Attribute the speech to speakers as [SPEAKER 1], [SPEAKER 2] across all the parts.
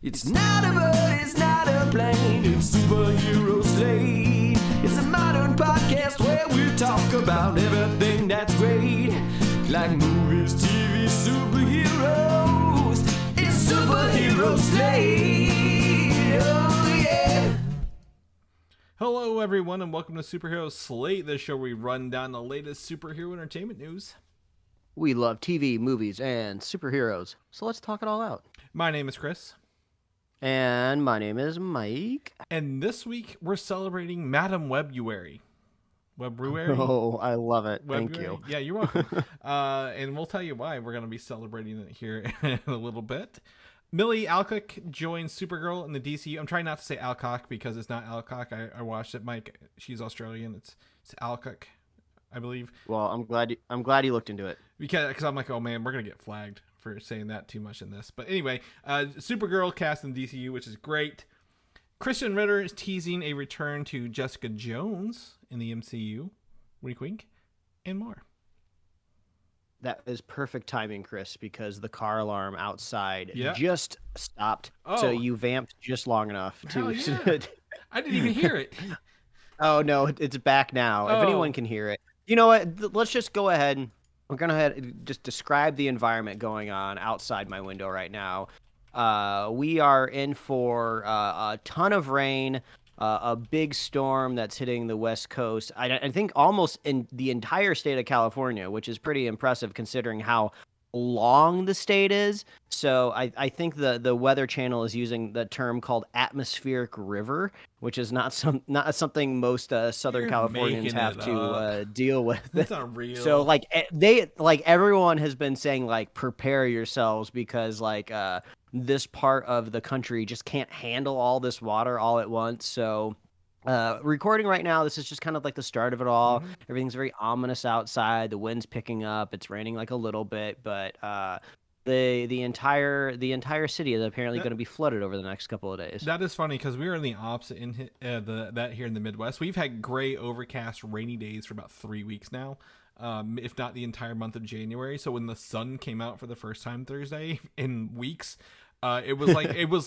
[SPEAKER 1] It's not a bird, it's not a plane, it's Superhero Slate. It's a modern podcast where we talk about everything that's great, like movies, TV, superheroes. It's Superhero Slate. Oh yeah.
[SPEAKER 2] Hello everyone and welcome to Superhero Slate, the show where we run down the latest superhero entertainment news.
[SPEAKER 3] We love TV, movies, and superheroes, so let's talk it all out.
[SPEAKER 2] My name is Chris.
[SPEAKER 3] And my name is Mike.
[SPEAKER 2] And this week we're celebrating Madame Webruary. Webruary?
[SPEAKER 3] Oh, I love it.
[SPEAKER 2] Webruary?
[SPEAKER 3] Thank you.
[SPEAKER 2] Yeah, you're welcome. And we'll tell you why we're going to be celebrating it here in a little bit. Millie Alcock joins Supergirl in the DCU. I'm trying not to say Alcock because it's not Alcock. I watched it, Mike. She's Australian. It's Alcock, I believe.
[SPEAKER 3] Well, I'm glad you looked into it.
[SPEAKER 2] Because I'm like, oh man, we're going to get flagged for saying that too much in this. But anyway, Supergirl cast in DCU, which is great. Krysten Ritter is teasing a return to Jessica Jones in the MCU. Wink, wink. And more.
[SPEAKER 3] That is perfect timing, Chris, because the car alarm outside
[SPEAKER 2] Yeah.
[SPEAKER 3] just stopped.
[SPEAKER 2] Oh.
[SPEAKER 3] So you vamped just long enough
[SPEAKER 2] Hell
[SPEAKER 3] to...
[SPEAKER 2] yeah. I didn't even hear it.
[SPEAKER 3] Oh, no, it's back now.
[SPEAKER 2] Oh.
[SPEAKER 3] If anyone can hear it. You know what? Let's just go ahead. We're going to just describe the environment going on outside my window right now. We are in for a ton of rain, a big storm that's hitting the West Coast. I think almost in the entire state of California, which is pretty impressive considering how long the state is. So I think the Weather Channel is using the term called atmospheric river, which is not something most Southern
[SPEAKER 2] You're
[SPEAKER 3] Californians
[SPEAKER 2] making
[SPEAKER 3] have
[SPEAKER 2] it
[SPEAKER 3] to
[SPEAKER 2] up.
[SPEAKER 3] deal with.
[SPEAKER 2] That's not real.
[SPEAKER 3] So everyone has been saying like prepare yourselves because this part of the country just can't handle all this water all at once. So recording right now, this is just kind of like the start of it all.
[SPEAKER 2] Mm-hmm.
[SPEAKER 3] Everything's very ominous outside. The wind's picking up. It's raining like a little bit, but the entire city is apparently going to be flooded over the next couple of days.
[SPEAKER 2] That is funny because we are in the opposite in that here in the Midwest. We've had gray, overcast, rainy days for about 3 weeks now, if not the entire month of January. So when the sun came out for the first time Thursday in weeks, it was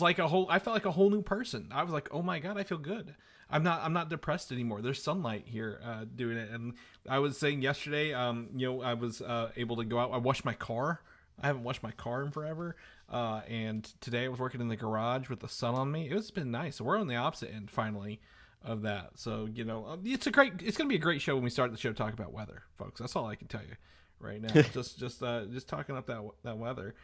[SPEAKER 2] like I felt like a whole new person. I was like, oh my god, I feel good. I'm not depressed anymore. There's sunlight here doing it. And I was saying yesterday, I was able to go out. I washed my car. I haven't washed my car in forever. And today I was working in the garage with the sun on me. It's been nice. So we're on the opposite end finally of that. So, it's going to be a great show when we start the show talking about weather, folks. That's all I can tell you right now. just talking up that weather.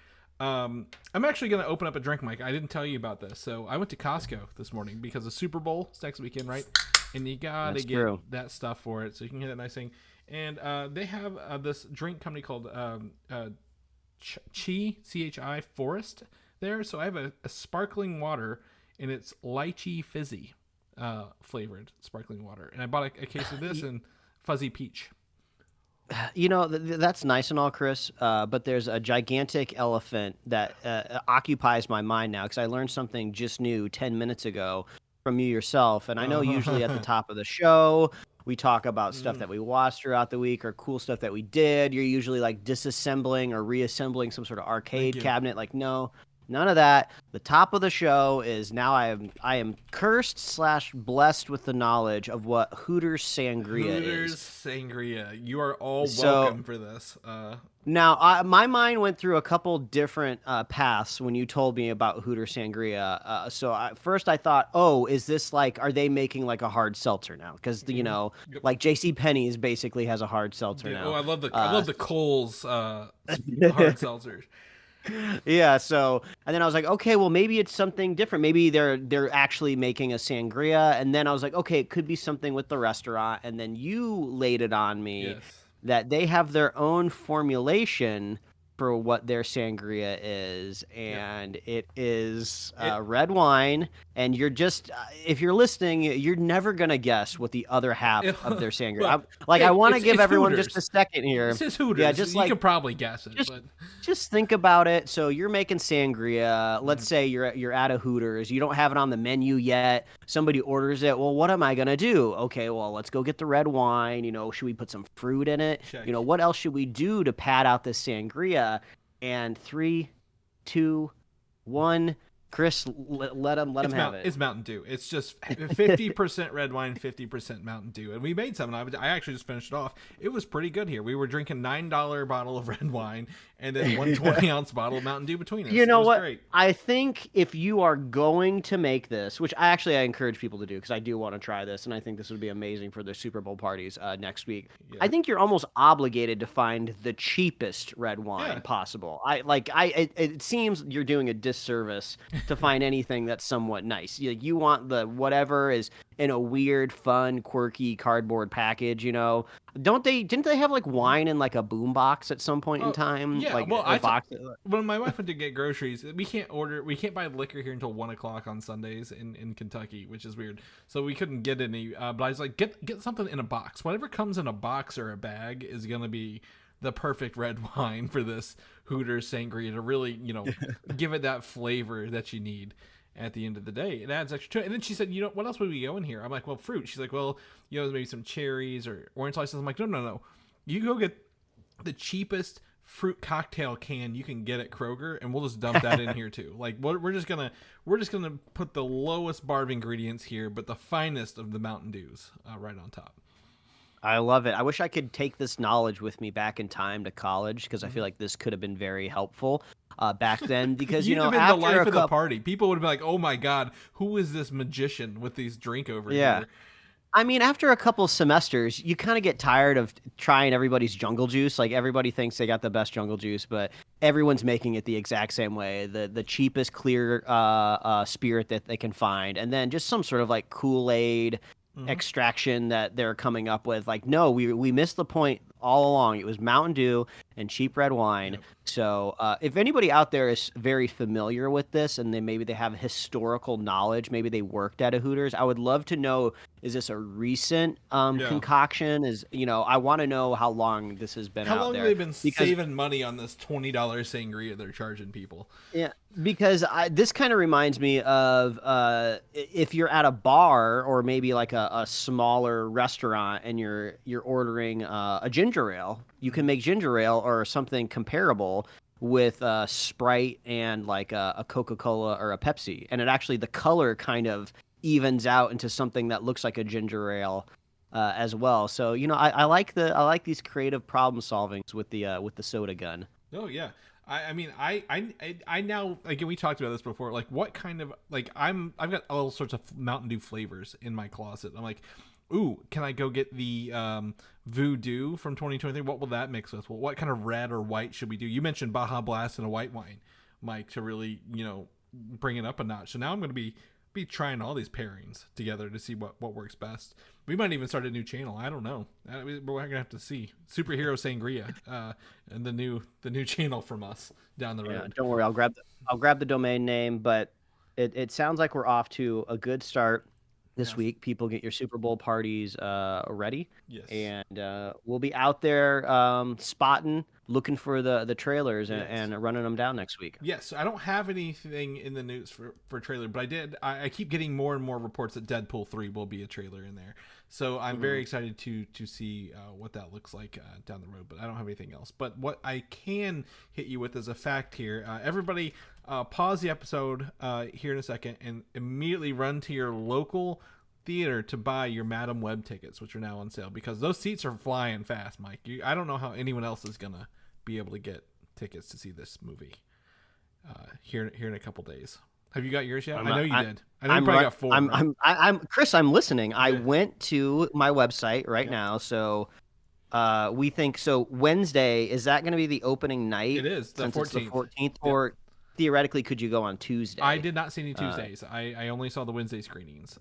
[SPEAKER 2] I'm actually going to open up a drink, Mike. I didn't tell you about this. So I went to Costco this morning because the Super Bowl is next weekend, right? And you got to get that stuff for it so you can get that nice thing. And they have this drink company called CHI Forest there. So I have a sparkling water, and it's lychee fizzy flavored sparkling water. And I bought a case of this and fuzzy peach.
[SPEAKER 3] That's nice and all, Chris, but there's a gigantic elephant that occupies my mind now because I learned something just new 10 minutes ago from you yourself. And I know usually at the top of the show, we talk about stuff that we watched throughout the week or cool stuff that we did. You're usually like disassembling or reassembling some sort of arcade cabinet. Like, no, none of that. The top of the show is now I am cursed / blessed with the knowledge of what Hooters Sangria is.
[SPEAKER 2] Hooters Sangria. You are all welcome for this.
[SPEAKER 3] Now, my mind went through a couple different paths when you told me about Hooters Sangria. So first I thought, oh, is this are they making like a hard seltzer now? Because, like JCPenney's basically has a hard seltzer now.
[SPEAKER 2] Oh, I love the Kohl's hard seltzers.
[SPEAKER 3] Yeah, so and then I was like, okay, well maybe it's something different. Maybe they're actually making a sangria, and then I was like, okay, it could be something with the restaurant, and then you laid it on me that they have their own formulation for what their sangria is, and it is red wine, and you're just if you're listening, you're never gonna guess what the other half of their sangria. I want to give everyone
[SPEAKER 2] Hooters.
[SPEAKER 3] just a second here.
[SPEAKER 2] This is Hooters. Yeah, you could probably guess it.
[SPEAKER 3] Just think about it. So you're making sangria. Let's say you're at a Hooters. You don't have it on the menu yet. Somebody orders it. Well, what am I gonna do? Okay, well, let's go get the red wine. Should we put some fruit in it?
[SPEAKER 2] Check.
[SPEAKER 3] What else should we do to pad out this sangria? And 3, 2, 1, Chris, let him have it.
[SPEAKER 2] It's Mountain Dew. It's just 50% red wine, 50% Mountain Dew. And we made some, and I actually just finished it off. It was pretty good here. We were drinking $9 bottle of red wine and then 120-ounce bottle of Mountain Dew between us.
[SPEAKER 3] You know what?
[SPEAKER 2] Great.
[SPEAKER 3] I think if you are going to make this, which I encourage people to do because I do want to try this, and I think this would be amazing for the Super Bowl parties next week. Yeah. I think you're almost obligated to find the cheapest red wine possible. It seems you're doing a disservice to find anything that's somewhat nice. You want the whatever is in a weird, fun, quirky cardboard package. Didn't they have like wine in like a boom box at some point in time?
[SPEAKER 2] Yeah,
[SPEAKER 3] like,
[SPEAKER 2] when my wife went to get groceries, we can't buy liquor here until 1:00 on Sundays in Kentucky, which is weird. So we couldn't get any. But I was like, get something in a box. Whatever comes in a box or a bag is gonna be the perfect red wine for this Hooters sangria to really, give it that flavor that you need. At the end of the day, it adds extra to it. And then she said, what else would we go in here? I'm like, well, fruit. She's like, well, maybe some cherries or orange slices. I'm like, no. You go get the cheapest fruit cocktail can you can get at Kroger, and we'll just dump that in here too. Like, we're just gonna put the lowest bar of ingredients here, but the finest of the Mountain Dews right on top.
[SPEAKER 3] I love it. I wish I could take this knowledge with me back in time to college because I feel like this could have been very helpful back then. Because
[SPEAKER 2] You'd have been
[SPEAKER 3] after
[SPEAKER 2] the life of the party. People would be like, "Oh my god, who is this magician with these drink over here?"
[SPEAKER 3] I mean, after a couple semesters, you kind of get tired of trying everybody's jungle juice. Like everybody thinks they got the best jungle juice, but everyone's making it the exact same way. The cheapest clear spirit that they can find, and then just some sort of like Kool-Aid extraction that they're coming up with. Like, no, we missed the point all along. It was Mountain Dew and cheap red wine. Yep. So if anybody out there is very familiar with this and maybe they have historical knowledge, maybe they worked at a Hooters, I would love to know, is this a recent concoction? I want to know how long this has been out there.
[SPEAKER 2] How long have they been saving money on this $20 sangria they're charging people?
[SPEAKER 3] Yeah, because this kind of reminds me of if you're at a bar or maybe like a smaller restaurant and you're ordering a ginger ale, you can make ginger ale or something comparable with Sprite and like a Coca-Cola or a Pepsi, and the color kind of evens out into something that looks like a ginger ale as well. So I like these creative problem solvings with the soda gun.
[SPEAKER 2] Oh yeah. I mean, I now, again, we talked about this before, like what kind of, like I've got all sorts of Mountain Dew flavors in my closet. I'm like, ooh, can I go get the Voodoo from 2023? What will that mix with? Well, what kind of red or white should we do? You mentioned Baja Blast and a white wine, Mike, to really, bring it up a notch. So now I'm going to be trying all these pairings together to see what works best. We might even start a new channel. I don't know. We're going to have to see. Superhero Sangria and the new channel from us down the road.
[SPEAKER 3] Yeah, don't worry. I'll grab the domain name, but it sounds like we're off to a good start. This week, people get your Super Bowl parties ready. Yes. And we'll be out there spotting, looking for the trailers and running them down next week.
[SPEAKER 2] Yes. I don't have anything in the news for trailer, but I keep getting more and more reports that Deadpool 3 will be a trailer in there. So I'm very excited to see what that looks like down the road, but I don't have anything else. But what I can hit you with is a fact here. Everybody pause the episode here in a second and immediately run to your local theater to buy your Madame Web tickets, which are now on sale, because those seats are flying fast, Mike. I don't know how anyone else is going to be able to get tickets to see this movie here in a couple days. Have you got yours yet? I know you did. I know you probably got 4.
[SPEAKER 3] I'm Chris, I'm listening. I went to my website right now, so we think so. Wednesday, is that going to be the opening night?
[SPEAKER 2] It is, the 14th.
[SPEAKER 3] It's the 14th, or theoretically, could you go on Tuesday?
[SPEAKER 2] I did not see any Tuesdays. I only saw the Wednesday screenings.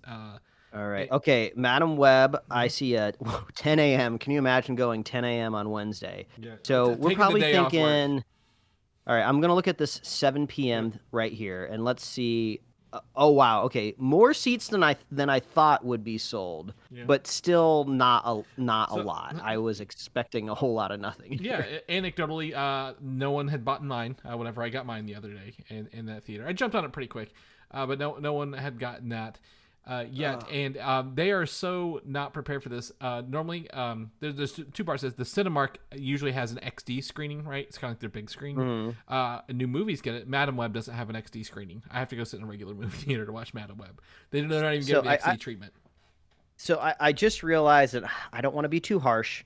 [SPEAKER 3] All right. Okay, Madame Web, I see at 10 a.m. Can you imagine going 10 a.m. on Wednesday? Yeah. So we're probably thinking, all right, I'm going to look at this 7 p.m. right here, and let's see. Oh, wow. Okay, more seats than I thought would be sold, but still not a lot. I was expecting a whole lot of nothing.
[SPEAKER 2] Yeah, anecdotally, no one had bought mine whenever I got mine the other day in that theater. I jumped on it pretty quick, but no one had gotten that. yet, and they are so not prepared for this. Normally, there's two parts. The Cinemark usually has an XD screening, right? It's kind of like their big screen. New movies get it. Madame Web doesn't have an XD screening. I have to go sit in a regular movie theater to watch Madame Web. They're not even getting the XD treatment.
[SPEAKER 3] So I just realized that I don't want to be too harsh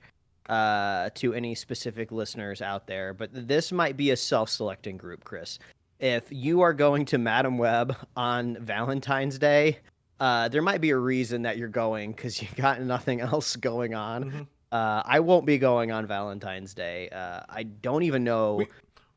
[SPEAKER 3] to any specific listeners out there, but this might be a self-selecting group, Chris. If you are going to Madame Web on Valentine's Day, there might be a reason that you're going because you got nothing else going on. I won't be going on Valentine's Day. I don't even know.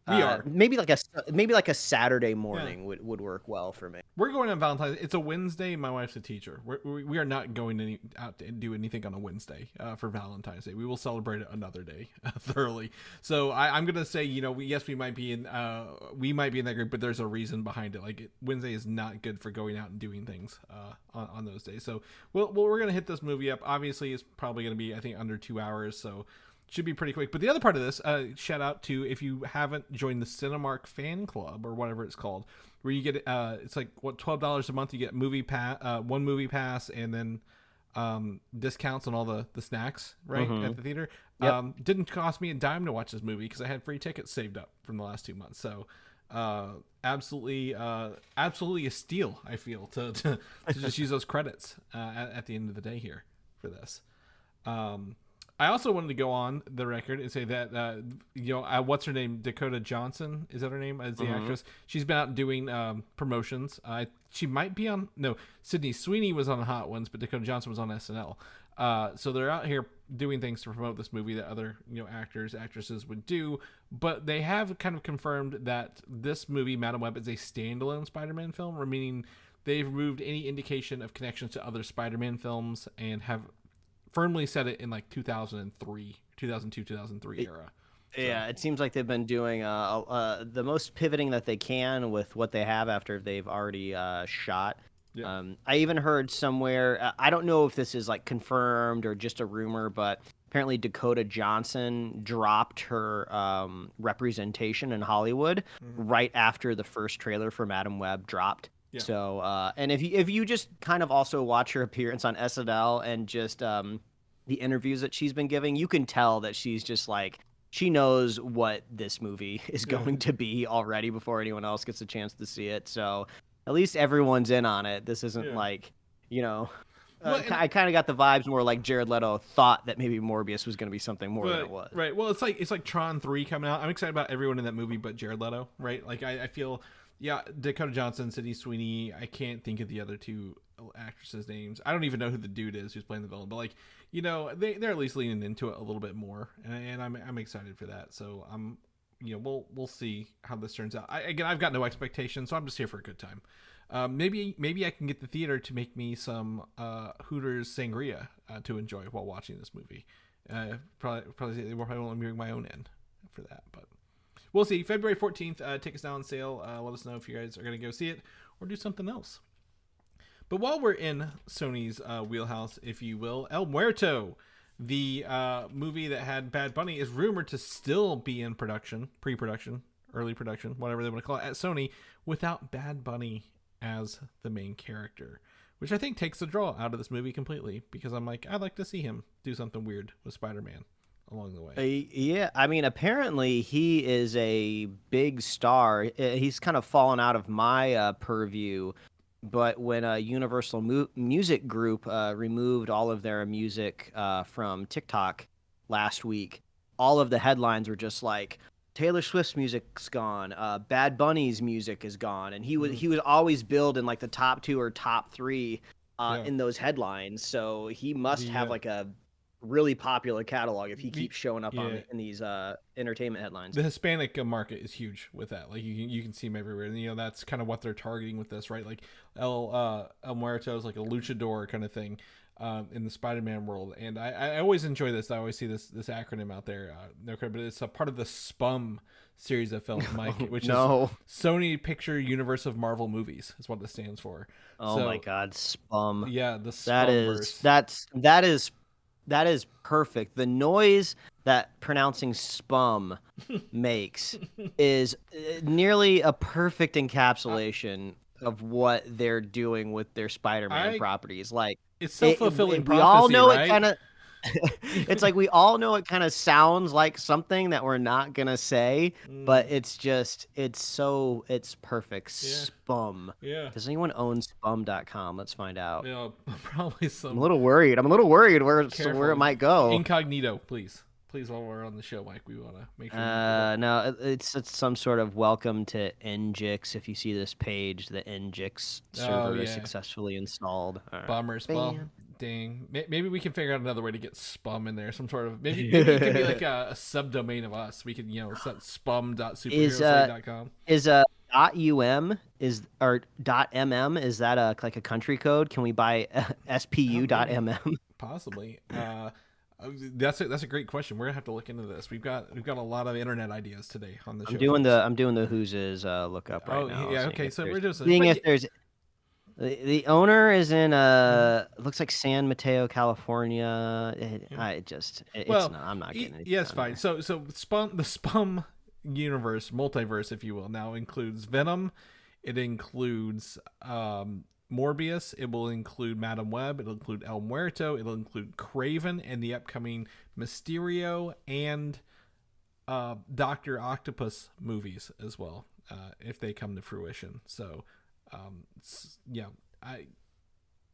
[SPEAKER 2] We are.
[SPEAKER 3] Maybe like a Saturday morning would work well for me.
[SPEAKER 2] We're going on Valentine's. It's a Wednesday. My wife's a teacher. We are not going out to do anything on a Wednesday for Valentine's Day. We will celebrate it another day thoroughly. So I'm gonna say, we might be in that group, but there's a reason behind it. Like Wednesday is not good for going out and doing things on those days. So we're gonna hit this movie up. Obviously, it's probably gonna be, I think, under 2 hours. So. Should be pretty quick. But the other part of this, shout out to if you haven't joined the Cinemark fan club or whatever it's called, where you get it's like $12 a month. You get one movie pass, and then discounts on all the snacks at the theater. Didn't cost me a dime to watch this movie because I had free tickets saved up from the last 2 months. So absolutely a steal. I feel to just use those credits at the end of the day here for this. I also wanted to go on the record and say that, what's her name? Dakota Johnson, is that her name? As the actress. She's been out doing promotions. She might be on, Sydney Sweeney was on Hot Ones, but Dakota Johnson was on SNL. So they're out here doing things to promote this movie that other, actresses would do. But they have kind of confirmed that this movie, Madame Web, is a standalone Spider-Man film, meaning they've removed any indication of connections to other Spider-Man films and have firmly set it in like 2002, 2003 era.
[SPEAKER 3] Yeah, it seems like they've been doing the most pivoting that they can with what they have after they've already shot. Yeah. I even heard somewhere, I don't know if this is like confirmed or just a rumor, but apparently Dakota Johnson dropped her representation in Hollywood right after the first trailer for Madame Web dropped. Yeah. So, and if you just kind of also watch her appearance on SNL and just the interviews that she's been giving, you can tell that she's just like, she knows what this movie is going to be already before anyone else gets a chance to see it. So at least everyone's in on it. This isn't like, I kind of got the vibes more like Jared Leto thought that maybe Morbius was going to be something more than it was.
[SPEAKER 2] Right. Well, it's like Tron 3 coming out. I'm excited about everyone in that movie but Jared Leto, right? Like I feel... Yeah, Dakota Johnson, Sydney Sweeney. I can't think of the other two actresses' names. I don't even know who the dude is who's playing the villain. But they're at least leaning into it a little bit more, and I'm excited for that. So we'll see how this turns out. I've got no expectations, so I'm just here for a good time. Maybe I can get the theater to make me some Hooters sangria to enjoy while watching this movie. Probably they won't let me bring my own in for that, but. We'll see. February 14th, tickets now on sale. Let us know if you guys are going to go see it or do something else. But while we're in Sony's wheelhouse, if you will, El Muerto, the movie that had Bad Bunny, is rumored to still be in production, pre-production, early production, whatever they want to call it, at Sony, without Bad Bunny as the main character, which I think takes the draw out of this movie completely, because I'm like, I'd like to see him do something weird with Spider-Man along the way.
[SPEAKER 3] Yeah, I mean, apparently he is a big star. He's kind of fallen out of my purview, but when Universal Music Group removed all of their music from TikTok last week, all of the headlines were just like, Taylor Swift's music's gone, Bad Bunny's music is gone, and he was always billed in like the top 2 or top 3 in those headlines. So he must have like a really popular catalog if he keeps showing up in these entertainment headlines.
[SPEAKER 2] The Hispanic market is huge with that. Like you can see him everywhere, and that's kind of what they're targeting with this, right? Like El Muerto is like a luchador kind of thing in the Spider-Man world, and I always enjoy this. I always see this acronym out there. No credit, but it's a part of the SPUMM series of films, Mike, which is Sony Picture Universe of Marvel Movies is what this stands for.
[SPEAKER 3] Oh my God, SPUMM!
[SPEAKER 2] Yeah, the SPUMM
[SPEAKER 3] that is perfect. The noise that pronouncing SPUMM makes is nearly a perfect encapsulation of what they're doing with their Spider-Man properties. Like
[SPEAKER 2] it's self-fulfilling
[SPEAKER 3] we all
[SPEAKER 2] prophecy,
[SPEAKER 3] know
[SPEAKER 2] right?
[SPEAKER 3] it kind of. It's like we all know it kind of sounds like something that we're not gonna say, but it's perfect. SPUMM.
[SPEAKER 2] Yeah.
[SPEAKER 3] Does anyone own SPUMM.com? Let's find out.
[SPEAKER 2] Yeah, probably some.
[SPEAKER 3] I'm a little worried where it might go.
[SPEAKER 2] Incognito, please. Please, while we're on the show, Mike, we want to make sure.
[SPEAKER 3] No, it's some sort of welcome to NGIX. If you see this page, the NGIX server is successfully installed.
[SPEAKER 2] Bummer, SPUMM. Dang. Maybe we can figure out another way to get SPUMM in there. Some sort of maybe it could be like a subdomain of us. We could set spum.superheroslate.com.
[SPEAKER 3] Is .um or .mm, is that like a country code? Can we buy SPU.mm?
[SPEAKER 2] Possibly. That's a great question. We're gonna have to look into this. We've got a lot of internet ideas today on the show.
[SPEAKER 3] I'm doing the who's is lookup right now.
[SPEAKER 2] Yeah, okay. So we're just
[SPEAKER 3] seeing if there's the owner is in looks like San Mateo, California. I'm not getting it.
[SPEAKER 2] Yeah, it's fine. So the SPUMM universe, multiverse, if you will, now includes Venom. It includes Morbius. It will include Madame Web. It'll include El Muerto. It'll include Kraven and the upcoming Mysterio and Dr. Octopus movies as well, if they come to fruition. So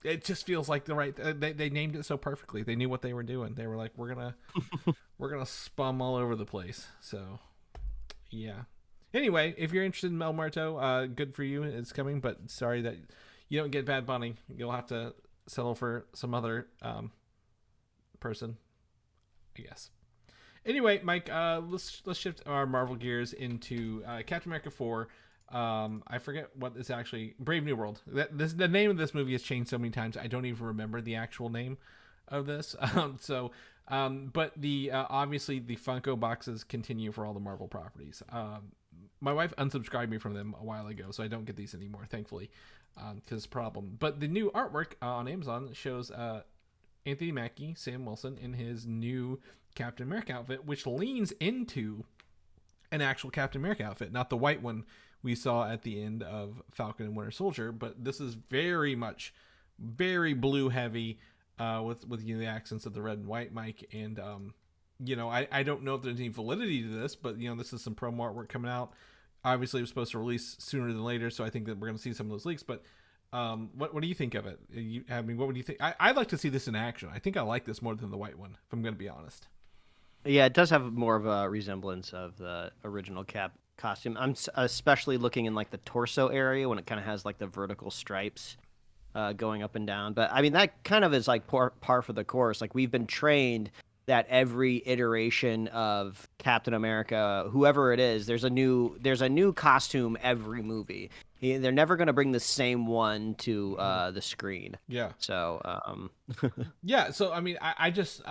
[SPEAKER 2] it just feels like the right. They named it so perfectly. They knew what they were doing. They were like, we're gonna SPUMM all over the place. So yeah. Anyway, if you're interested in El Muerto, good for you. It's coming, but sorry that you don't get Bad Bunny. You'll have to settle for some other person, I guess. Anyway, Mike, let's shift our Marvel gears into Captain America 4. I forget what is actually Brave New World. The name of this movie has changed so many times. I don't even remember the actual name of this. But the obviously the Funko boxes continue for all the Marvel properties. My wife unsubscribed me from them a while ago, so I don't get these anymore, thankfully, because problem. But the new artwork on Amazon shows Anthony Mackie, Sam Wilson, in his new Captain America outfit, which leans into an actual Captain America outfit, not the white one we saw at the end of Falcon and Winter Soldier, but this is very much very blue heavy with the accents of the red and white, Mike. And I don't know if there's any validity to this, but this is some promo artwork coming out. Obviously it was supposed to release sooner than later, so I think that we're going to see some of those leaks. But what do you think of it? What would you think? I'd like to see this in action. I think I like this more than the white one, if I'm going to be honest.
[SPEAKER 3] Yeah, it does have more of a resemblance of the original Cap costume. I'm especially looking in like the torso area when it kind of has like the vertical stripes going up and down. But I mean, that kind of is like par for the course. Like, we've been trained that every iteration of Captain America, whoever it is, there's a new costume every movie. They're never going to bring the same one to the screen.
[SPEAKER 2] Yeah.
[SPEAKER 3] So
[SPEAKER 2] yeah. So I mean, I just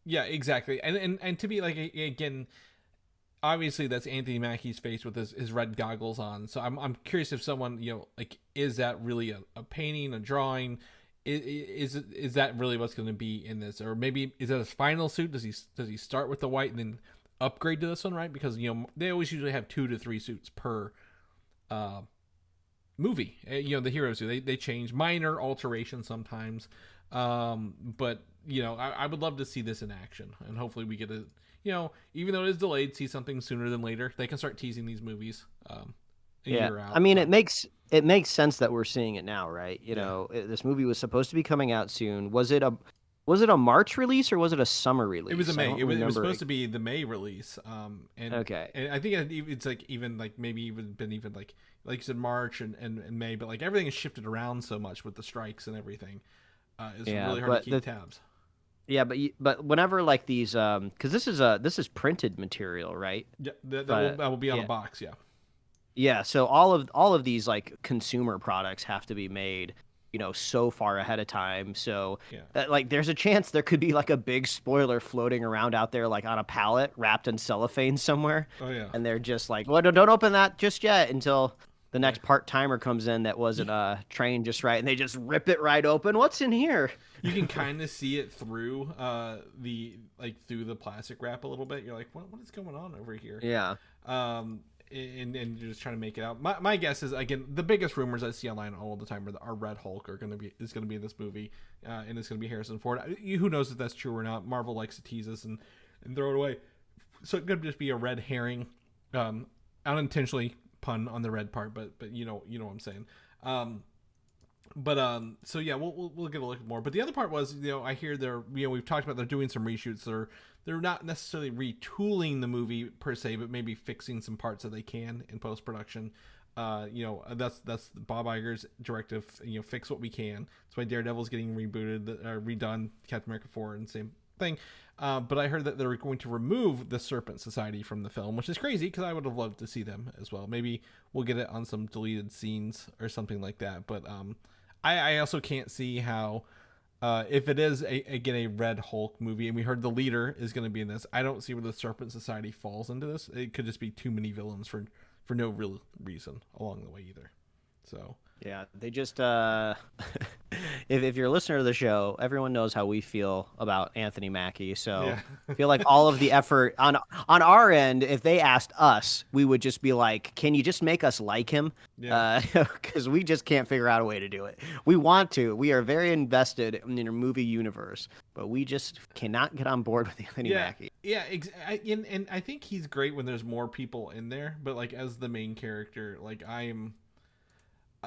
[SPEAKER 2] yeah, exactly. And to be like, again, obviously that's Anthony Mackie's face with his red goggles on. So I'm curious if someone, like, is that really a painting, a drawing? Is that really what's going to be in this? Or maybe is that his final suit? Does he start with the white and then upgrade to this one, right? Because they always usually have 2 to 3 suits per movie. The heroes do. They change, minor alterations sometimes. But I would love to see this in action, and hopefully we get a even though it is delayed, see something sooner than later. They can start teasing these movies. Year out.
[SPEAKER 3] I mean, it makes sense that we're seeing it now, right? This movie was supposed to be coming out soon. Was it a March release or was it a summer release?
[SPEAKER 2] It was a May. It was supposed to be the May release. And I think it's like even like maybe even been even like you said, March and May, but like everything is shifted around so much with the strikes and everything. It's really hard to keep tabs.
[SPEAKER 3] Yeah, but whenever like these, because this is printed material, right?
[SPEAKER 2] Yeah, that will be on a box. Yeah.
[SPEAKER 3] Yeah, so all of these like consumer products have to be made, so far ahead of time. So like there's a chance there could be like a big spoiler floating around out there, like on a pallet wrapped in cellophane somewhere.
[SPEAKER 2] Oh yeah.
[SPEAKER 3] And they're just like, well, don't open that just yet until the next part-timer comes in that wasn't trained just right, and they just rip it right open. What's in here?
[SPEAKER 2] You can kind of see it through through the plastic wrap a little bit. You're like, what is going on over here?
[SPEAKER 3] Yeah.
[SPEAKER 2] and you're just trying to make it out. My guess is, again, the biggest rumors I see online all the time are Red Hulk is going to be in this movie, and it's going to be Harrison Ford. Who knows if that's true or not? Marvel likes to tease us and throw it away, so it could just be a red herring, unintentionally pun on the red part, but you know what I'm saying. So yeah, we'll get a look more. But the other part was, I hear we've talked about they're doing some reshoots. They're not necessarily retooling the movie per se, but maybe fixing some parts that they can in post production. That's Bob Iger's directive. Fix what we can. That's why Daredevil's getting rebooted, redone. Captain America 4 and same thing. But I heard that they're going to remove the Serpent Society from the film, which is crazy because I would have loved to see them as well. Maybe we'll get it on some deleted scenes or something like that. But I also can't see how, if it is a Red Hulk movie, and we heard the leader is going to be in this, I don't see where the Serpent Society falls into this. It could just be too many villains for no real reason along the way either. So
[SPEAKER 3] yeah, they just if you're a listener to the show, everyone knows how we feel about Anthony Mackie. So
[SPEAKER 2] yeah.
[SPEAKER 3] I feel like all of the effort on our end, if they asked us, we would just be like, can you just make us like him?
[SPEAKER 2] Yeah.
[SPEAKER 3] Because we just can't figure out a way to do it. We want to. We are very invested in the movie universe, but we just cannot get on board with Anthony Mackie.
[SPEAKER 2] Yeah, and I think he's great when there's more people in there, but like as the main character, like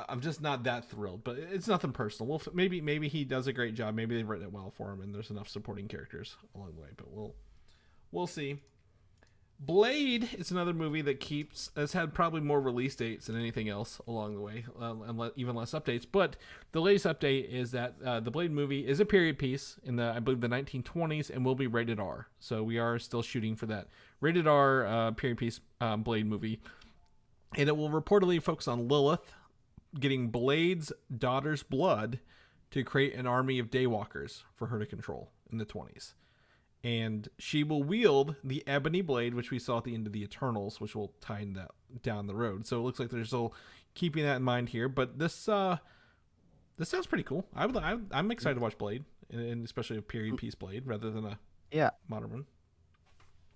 [SPEAKER 2] I'm just not that thrilled, but it's nothing personal. Maybe he does a great job. Maybe they've written it well for him, and there's enough supporting characters along the way. But we'll see. Blade is another movie that has had probably more release dates than anything else along the way, and even less updates. But the latest update is that the Blade movie is a period piece in I believe the 1920s, and will be rated R. So we are still shooting for that rated R period piece Blade movie, and it will reportedly focus on Lilith getting Blade's daughter's blood to create an army of daywalkers for her to control in the 20s. And she will wield the Ebony Blade, which we saw at the end of the Eternals, which will tie in that down the road. So it looks like they're still keeping that in mind here. But this sounds pretty cool. I'm excited to watch Blade, and especially a period piece Blade rather than a modern one.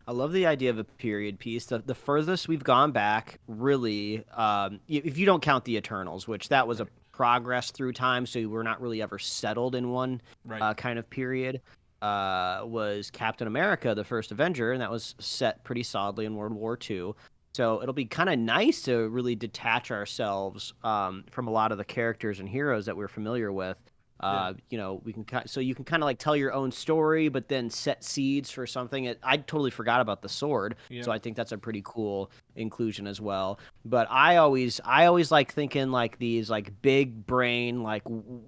[SPEAKER 3] I love the idea of a period piece. The furthest we've gone back, really, if you don't count the Eternals, which that was a progress through time, so we're not really ever settled in one kind of period, was Captain America, the first Avenger, and that was set pretty solidly in World War II. So it'll be kind of nice to really detach ourselves from a lot of the characters and heroes that we're familiar with. We can you can kind of like tell your own story, but then set seeds for something. I totally forgot about the sword, so I think that's a pretty cool inclusion as well. But I always like thinking like these like big brain, like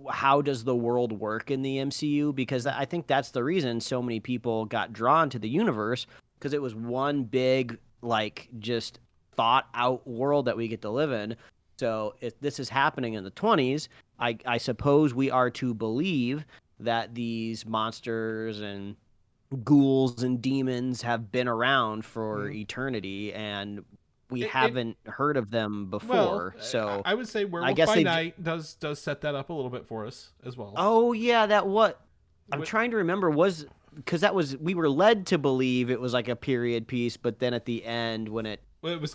[SPEAKER 3] how does the world work in the MCU? Because I think that's the reason so many people got drawn to the universe, because it was one big like just thought out world that we get to live in. So if this is happening in the 20s, I suppose we are to believe that these monsters and ghouls and demons have been around for eternity, and we haven't heard of them before.
[SPEAKER 2] Well,
[SPEAKER 3] so
[SPEAKER 2] I would say Werewolf by Night does set that up a little bit for us as well.
[SPEAKER 3] Oh yeah, I'm trying to remember because we were led to believe it was like a period piece, but then at the end when it was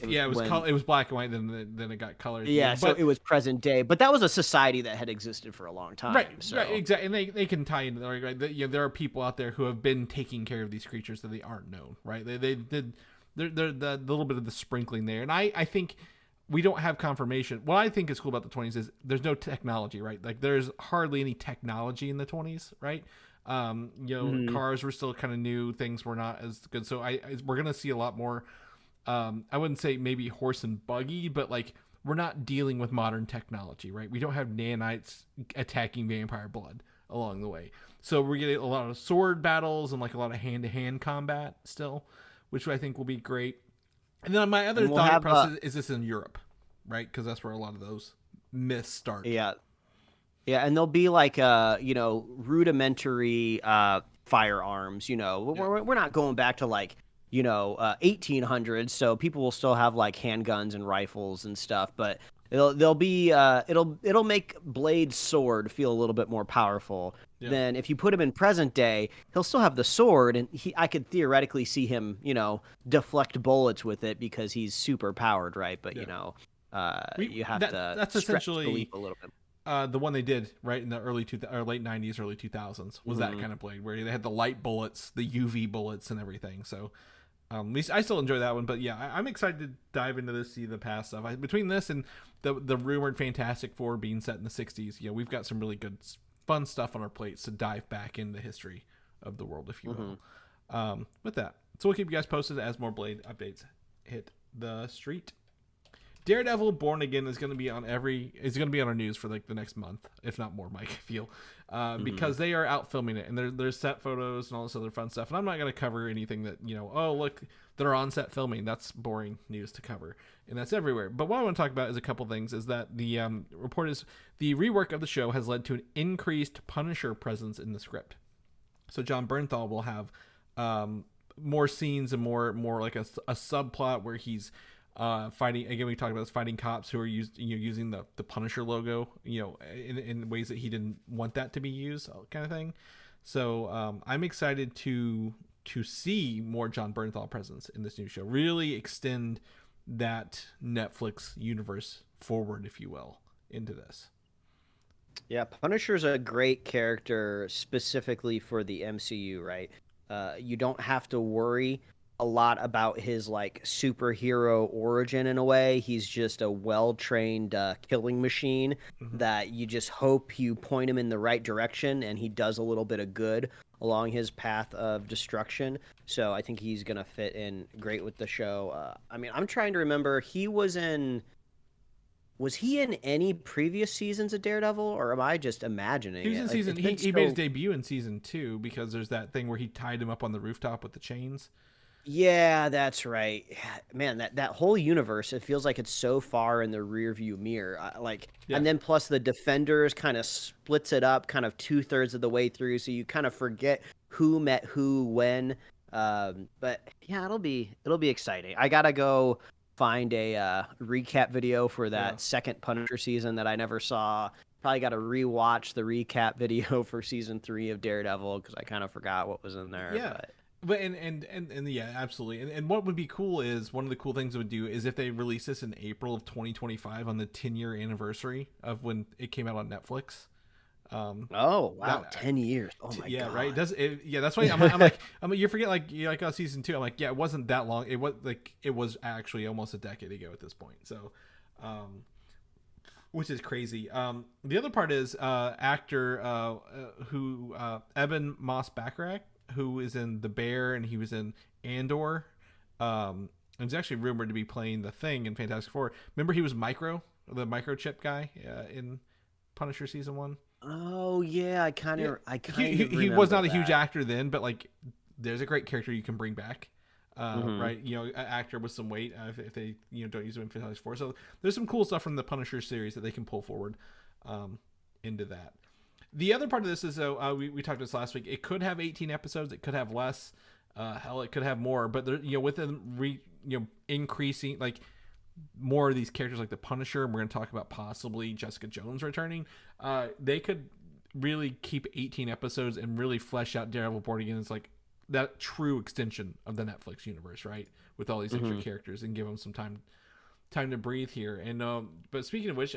[SPEAKER 2] black and white, then it got colored.
[SPEAKER 3] Yeah, so it was present day, but that was a society that had existed for a long time.
[SPEAKER 2] Right,
[SPEAKER 3] so.
[SPEAKER 2] right, exactly, and they can tie into right. There are people out there who have been taking care of these creatures that they aren't known. Right, they're the little bit of the sprinkling there, and I think we don't have confirmation. What I think is cool about the 20s is there's no technology. Right, like there's hardly any technology in the 20s. Right. Cars were still kind of new. Things were not as good. So we're gonna see a lot more. I wouldn't say maybe horse and buggy, but like we're not dealing with modern technology, right? We don't have nanites attacking vampire blood along the way. So we're getting a lot of sword battles and like a lot of hand-to-hand combat still, which I think will be great. And then my other thought process is this in Europe, right? Because that's where a lot of those myths start.
[SPEAKER 3] Yeah. Yeah, and there'll be like rudimentary firearms, We're not going back to like 1800s, so people will still have like handguns and rifles and stuff, but They'll be it'll make Blade's sword feel a little bit more powerful than if you put him in present day. He'll still have the sword, and I could theoretically see him, deflect bullets with it because he's super powered, right? But you have to
[SPEAKER 2] that's
[SPEAKER 3] stretch the
[SPEAKER 2] essentially
[SPEAKER 3] leap a little bit.
[SPEAKER 2] The one they did right in the late 90s, early 2000s was that kind of blade where they had the light bullets, the UV bullets, and everything. So at least I still enjoy that one. But yeah, I'm excited to dive into this, see the past stuff. Between this and the rumored Fantastic Four being set in the 60s, we've got some really good, fun stuff on our plates to dive back into the history of the world, if you will. With that, so we'll keep you guys posted as more Blade updates hit the street. Daredevil Born Again is going to be on our news for like the next month, if not more, Mike, I feel, because they are out filming it, and there's set photos and all this other fun stuff. And I'm not going to cover anything that, oh, look, they're on set filming. That's boring news to cover, and that's everywhere. But what I want to talk about is a couple things, is that the report is the rework of the show has led to an increased Punisher presence in the script. So John Bernthal will have more scenes and more like a subplot where he's fighting, again, we talked about this, fighting cops who are using the Punisher logo, in ways that he didn't want that to be used, kind of thing. So I'm excited to see more John Bernthal presence in this new show, really extend that Netflix universe forward, if you will, into this.
[SPEAKER 3] Yeah, Punisher's a great character specifically for the MCU, right? You don't have to worry a lot about his like superhero origin in a way. He's just a well-trained killing machine that you just hope you point him in the right direction and he does a little bit of good along his path of destruction. So I think he's going to fit in great with the show. I'm trying to remember, was he in any previous seasons of Daredevil, or am I just imagining
[SPEAKER 2] he was in
[SPEAKER 3] it?
[SPEAKER 2] season, he made his debut in season 2 because there's that thing where he tied him up on the rooftop with the chains.
[SPEAKER 3] Yeah, that's right. Man, that whole universe, it feels like it's so far in the rearview mirror. And then plus the Defenders kind of splits it up kind of 2/3 of the way through, so you kind of forget who met who when. But yeah, it'll be exciting. I gotta go find a recap video for that second Punisher season that I never saw. Probably got to rewatch the recap video for season 3 of Daredevil because I kind of forgot what was in there.
[SPEAKER 2] Yeah. But yeah, absolutely. And what would be cool is, one of the cool things it would do is if they release this in April of 2025 on the 10-year anniversary of when it came out on Netflix.
[SPEAKER 3] Oh wow, 10 years. Oh my god.
[SPEAKER 2] Yeah, right. That's why I'm like you forget, like season 2. I'm like, yeah, it wasn't that long. It was actually almost a decade ago at this point. So, which is crazy. The other part is actor who Eben Moss-Bachrach, who is in The Bear, and he was in Andor. And he's actually rumored to be playing the Thing in Fantastic Four. Remember, he was the microchip guy in Punisher season 1. Oh
[SPEAKER 3] yeah, I kind of
[SPEAKER 2] he was not a huge actor then, but like, there's a great character you can bring back, right? An actor with some weight, if they don't use him in Fantastic Four. So there's some cool stuff from the Punisher series that they can pull forward into that. The other part of this is, though, we talked about this last week. It could have 18 episodes. It could have less. Hell, it could have more. But there, with them increasing, like, more of these characters like the Punisher, and we're going to talk about possibly Jessica Jones returning. They could really keep 18 episodes and really flesh out Daredevil Born Again as like that true extension of the Netflix universe, right? With all these extra characters, and give them some time to breathe here. And but speaking of which,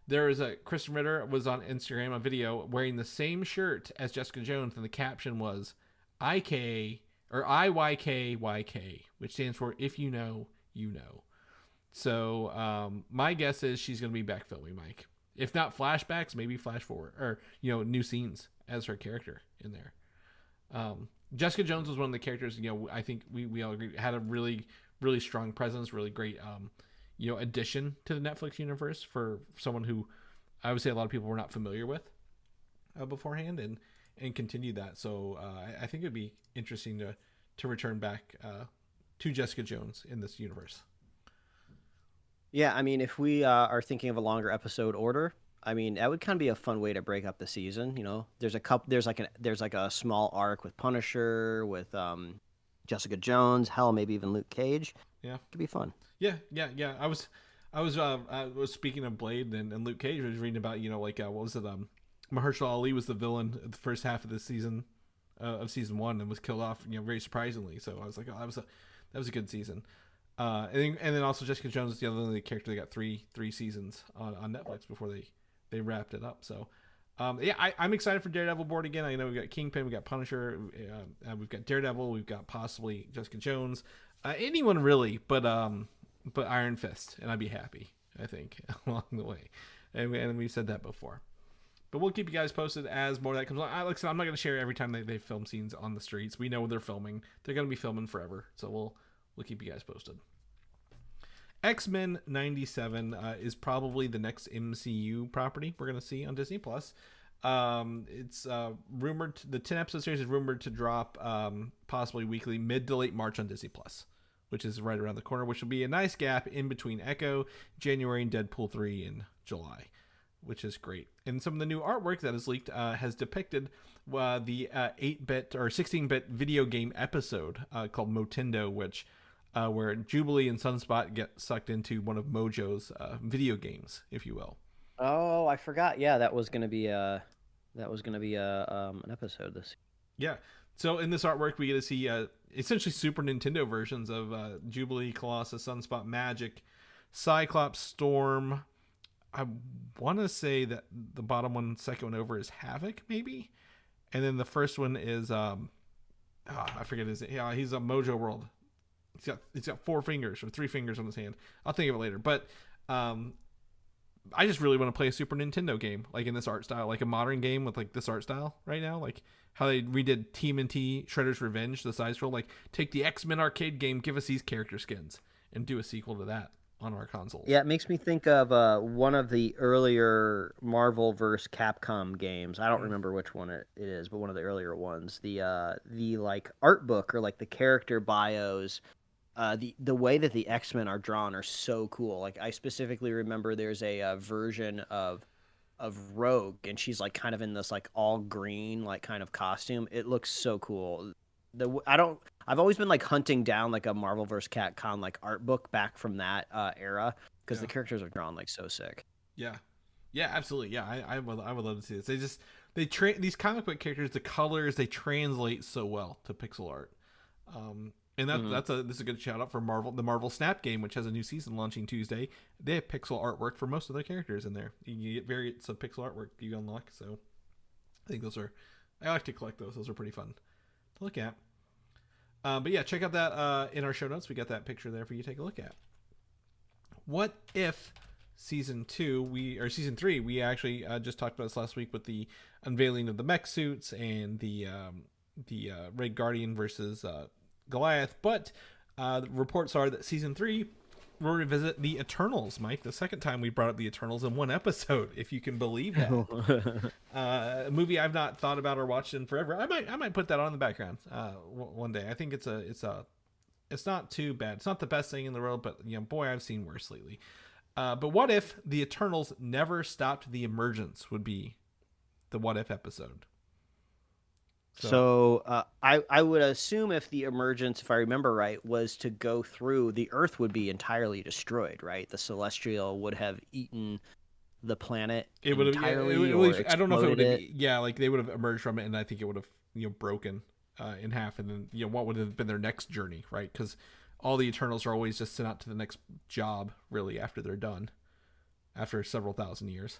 [SPEAKER 2] there is a Krysten Ritter was on Instagram, a video wearing the same shirt as Jessica Jones, and the caption was IK or IYKYK, which stands for If You Know, You Know. So my guess is she's going to be back filming, Mike. If not flashbacks, maybe flash forward, or new scenes as her character in there. Jessica Jones was one of the characters, I think we all agree had a really, really strong presence, really great addition to the Netflix universe for someone who I would say a lot of people were not familiar with beforehand, and continue that. So I think it'd be interesting to return back to Jessica Jones in this universe.
[SPEAKER 3] Yeah, if we are thinking of a longer episode order, that would kind of be a fun way to break up the season. There's like a small arc with Punisher, with Jessica Jones, hell, maybe even Luke Cage.
[SPEAKER 2] Yeah,
[SPEAKER 3] could be fun.
[SPEAKER 2] Yeah. I was speaking of Blade and Luke Cage. I was reading about like what was it? Mahershala Ali was the villain of the first half of this season, of season 1, and was killed off very surprisingly. So I was like, oh, that was a good season. And then also Jessica Jones is the other character that got three seasons on Netflix before they wrapped it up. So I'm excited for Daredevil board again. I know we've got Kingpin, we've got Punisher, we've got Daredevil, we've got possibly Jessica Jones, anyone really, but Iron Fist, and I'd be happy, I think, along the way. And we've said that before. But we'll keep you guys posted as more of that comes on. Like I said, I'm not going to share every time they film scenes on the streets. We know what they're filming. They're going to be filming forever, so we'll keep you guys posted. X-Men 97 is probably the next MCU property we're going to see on Disney+. It's rumored, the 10-episode series is rumored to drop possibly weekly, mid to late March on Disney+, which is right around the corner, which will be a nice gap in between Echo, January, and Deadpool 3 in July, which is great. And some of the new artwork that is leaked has depicted the 8-bit or 16-bit video game episode called Motendo, which where Jubilee and Sunspot get sucked into one of Mojo's video games, if you will.
[SPEAKER 3] Oh, I forgot. Yeah, that was gonna be an episode this.
[SPEAKER 2] Yeah. So in this artwork, we get to see essentially Super Nintendo versions of Jubilee, Colossus, Sunspot, Magic, Cyclops, Storm. I want to say that the bottom one, second one over, is Havoc, maybe, and then the first one is I forget his. Yeah, he's a Mojo World. He's got 4 fingers or 3 fingers on his hand. I'll think of it later. But I just really want to play a Super Nintendo game, like in this art style, like a modern game with like this art style right now, like how they redid TMNT Shredder's Revenge, the side scroll. Like take the X-Men arcade game, give us these character skins, and do a sequel to that on our consoles.
[SPEAKER 3] Yeah, it makes me think of one of the earlier Marvel vs. Capcom games. I don't remember which one it is, but one of the earlier ones. The like art book or like the character bios. The way that the X-Men are drawn are so cool. Like I specifically remember there's a version of Rogue, and she's like kind of in this like all green like kind of costume. It looks so cool. I've always been like hunting down like a Marvel vs. Capcom like art book back from that era because the characters are drawn like so sick.
[SPEAKER 2] Yeah, absolutely. Yeah, I would love to see this. These comic book characters, the colors, they translate so well to pixel art. And this is a good shout out for the Marvel Snap game, which has a new season launching Tuesday. They have pixel artwork for most of their characters in there. You get variants of pixel artwork you unlock. So I think I like to collect those. Those are pretty fun to look at. But yeah, check out that in our show notes. We got that picture there for you to take a look at. What if season 3? We actually just talked about this last week with the unveiling of the mech suits and the Red Guardian versus Goliath, but reports are that season 3 will revisit the Eternals, Mike. The second time we brought up the Eternals in one episode, if you can believe that. A movie I've not thought about or watched in forever. I might put that on in the background one day. I think it's not too bad. It's not the best thing in the world, but boy, I've seen worse lately. But what if the Eternals never stopped the emergence? Would be the what if episode.
[SPEAKER 3] So I would assume if the emergence, if I remember right, was to go through, the Earth would be entirely destroyed, right? The Celestial would have eaten the planet entirely.
[SPEAKER 2] I don't know if it would have. Yeah, like they would have emerged from it, and I think it would have broken in half, and then what would have been their next journey, right? Because all the Eternals are always just sent out to the next job, really, after they're done, after several thousand years.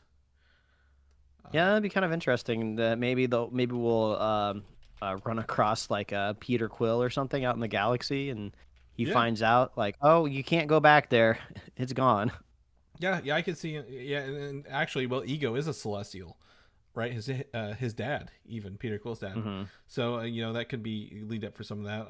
[SPEAKER 3] Yeah, that'd be kind of interesting. That maybe we'll run across like Peter Quill or something out in the galaxy, and he finds out like, oh, you can't go back there; it's gone.
[SPEAKER 2] Yeah, I can see. Yeah, and actually, Ego is a Celestial, right? His dad, even Peter Quill's dad. Mm-hmm. So that could be lead up for some of that.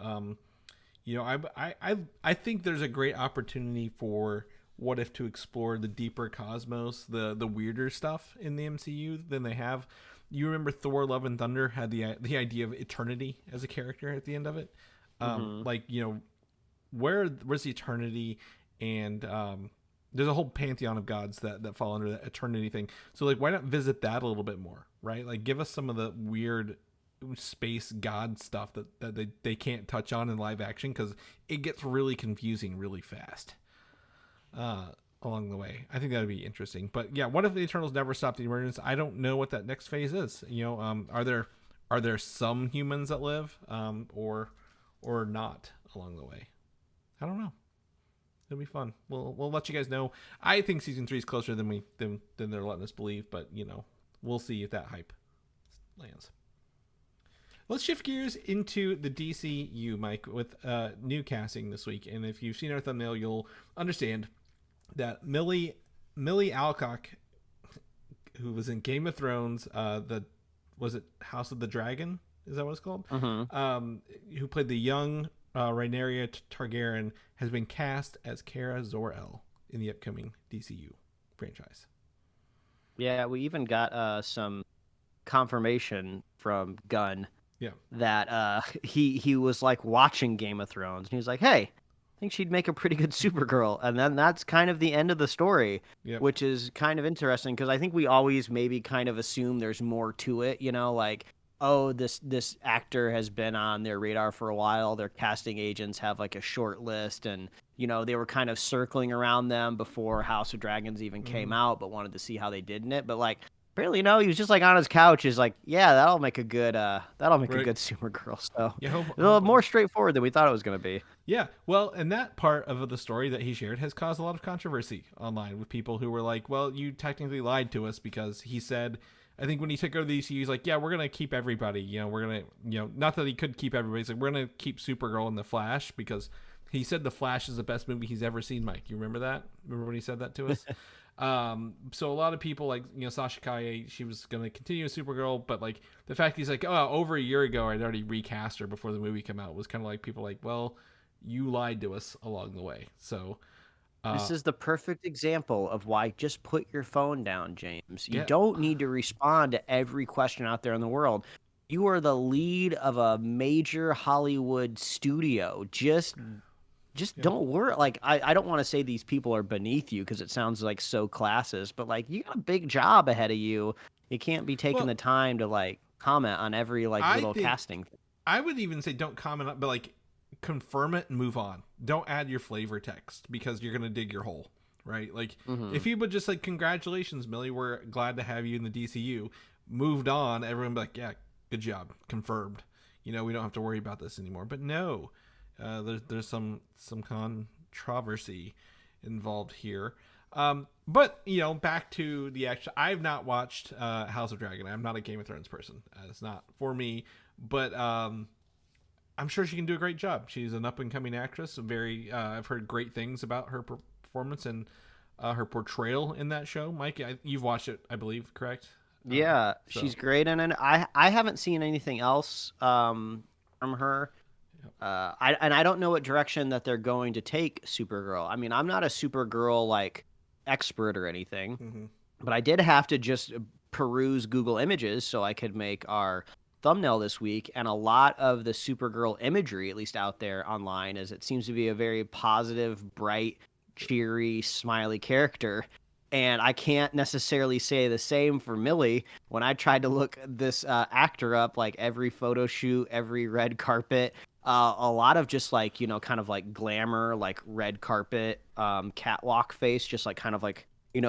[SPEAKER 2] I think there's a great opportunity for What If to explore the deeper cosmos, the weirder stuff in the MCU than they have. You remember Thor: Love and Thunder had the idea of eternity as a character at the end of it. Where's the eternity? And there's a whole pantheon of gods that fall under that eternity thing. So like, why not visit that a little bit more, right? Like, give us some of the weird space god stuff that they can't touch on in live action, because it gets really confusing really fast. along the way. I think that'd be interesting. But yeah, what if the Eternals never stop the emergence? I don't know what that next phase is. Are there some humans that live, or not along the way? I don't know. It'll be fun. We'll let you guys know. I think season 3 is closer than they're letting us believe, but we'll see if that hype lands. Let's shift gears into the DCU, Mike, with new casting this week. And if you've seen our thumbnail, you'll understand that Millie Alcock, who was in Game of Thrones, was it House of the Dragon? Is that what it's called? Mm-hmm. Who played the young Rhaenyra Targaryen, has been cast as Kara Zor-El in the upcoming DCU franchise.
[SPEAKER 3] Yeah, we even got some confirmation from Gunn.
[SPEAKER 2] Yeah.
[SPEAKER 3] That he was like watching Game of Thrones and he was like, hey, I think she'd make a pretty good Supergirl. And then that's kind of the end of the story, which is kind of interesting because I think we always maybe kind of assume there's more to it, like, oh, this actor has been on their radar for a while. Their casting agents have like a short list and, they were kind of circling around them before House of Dragons even came out, but wanted to see how they did in it. But like, apparently, no, he was just like on his couch. He's like, yeah, that'll make a good a good Supergirl. So a little more straightforward than we thought it was going to be.
[SPEAKER 2] Yeah, well, and that part of the story that he shared has caused a lot of controversy online with people who were like, well, you technically lied to us because he said, I think when he took over the ECU, he's like, yeah, we're going to keep everybody. We're going to, not that he could keep everybody. He's like, we're going to keep Supergirl and The Flash because he said The Flash is the best movie he's ever seen, Mike. You remember that? Remember when he said that to us? So a lot of people like, Sasha Kaye, she was going to continue as Supergirl, but like the fact he's like, oh, over a year ago, I'd already recast her before the movie came out was kind of like people like, well, you lied to us along the way. So
[SPEAKER 3] this is the perfect example of why just put your phone down, James. You don't need to respond to every question out there in the world. You are the lead of a major Hollywood studio. Just don't worry. Like, I don't want to say these people are beneath you because it sounds like so classist, but like you got a big job ahead of you. You can't be taking the time to like comment on every like little casting thing.
[SPEAKER 2] I would even say don't comment on, but like confirm it and move on. Don't add your flavor text because you're gonna dig your hole, right? Like if you would just like, congratulations, Millie, we're glad to have you in the DCU. Moved on, everyone would be like, yeah, good job, confirmed. We don't have to worry about this anymore. But no. There's some controversy involved here. But back to the action. I've not watched House of Dragon. I'm not a Game of Thrones person. It's not for me. But I'm sure she can do a great job. She's an up and coming actress. I've heard great things about her performance and her portrayal in that show. Mike, you've watched it, I believe, correct?
[SPEAKER 3] Yeah, she's great in it. I haven't seen anything else from her. I don't know what direction that they're going to take Supergirl. I mean, I'm not a Supergirl like expert or anything, but I did have to just peruse Google Images so I could make our thumbnail this week. And a lot of the Supergirl imagery, at least out there online, is it seems to be a very positive, bright, cheery, smiley character. And I can't necessarily say the same for Millie. When I tried to look this actor up, like every photo shoot, every red carpet, a lot of just like, kind of like glamour, like red carpet, catwalk face, just like kind of like,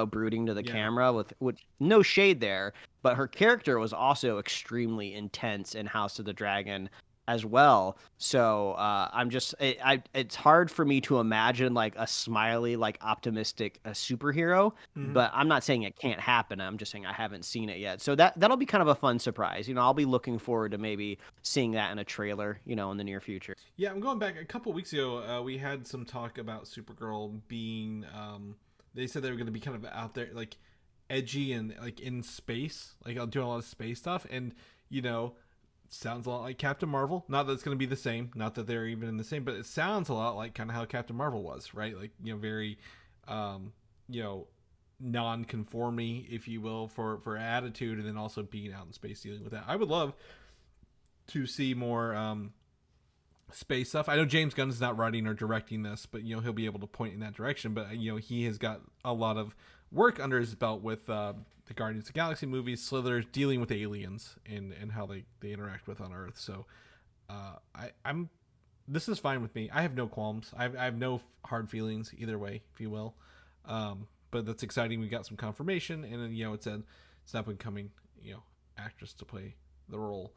[SPEAKER 3] brooding to the camera with no shade there. But her character was also extremely intense in House of the Dragon as well. So it's hard for me to imagine like a smiley, like optimistic superhero, but I'm not saying it can't happen. I'm just saying I haven't seen it yet. So that'll be kind of a fun surprise. I'll be looking forward to maybe seeing that in a trailer, in the near future.
[SPEAKER 2] Yeah, I'm going back a couple weeks ago. We had some talk about Supergirl being, they said they were going to be kind of out there, like edgy and like in space, like doing a lot of space stuff. And, sounds a lot like Captain Marvel. Not that it's going to be the same. Not that they're even in the same, but it sounds a lot like kind of how Captain Marvel was, right? Like, very, non-conforming, if you will, for attitude, and then also being out in space dealing with that. I would love to see more space stuff. I know James Gunn is not writing or directing this, but, he'll be able to point in that direction. But, he has got a lot of work under his belt with the Guardians of the Galaxy movies, Slithers, dealing with aliens and how they interact with on Earth. So this is fine with me. I have no qualms. I have no hard feelings either way, if you will. But that's exciting. We got some confirmation, and then, it's an up and coming actress to play the role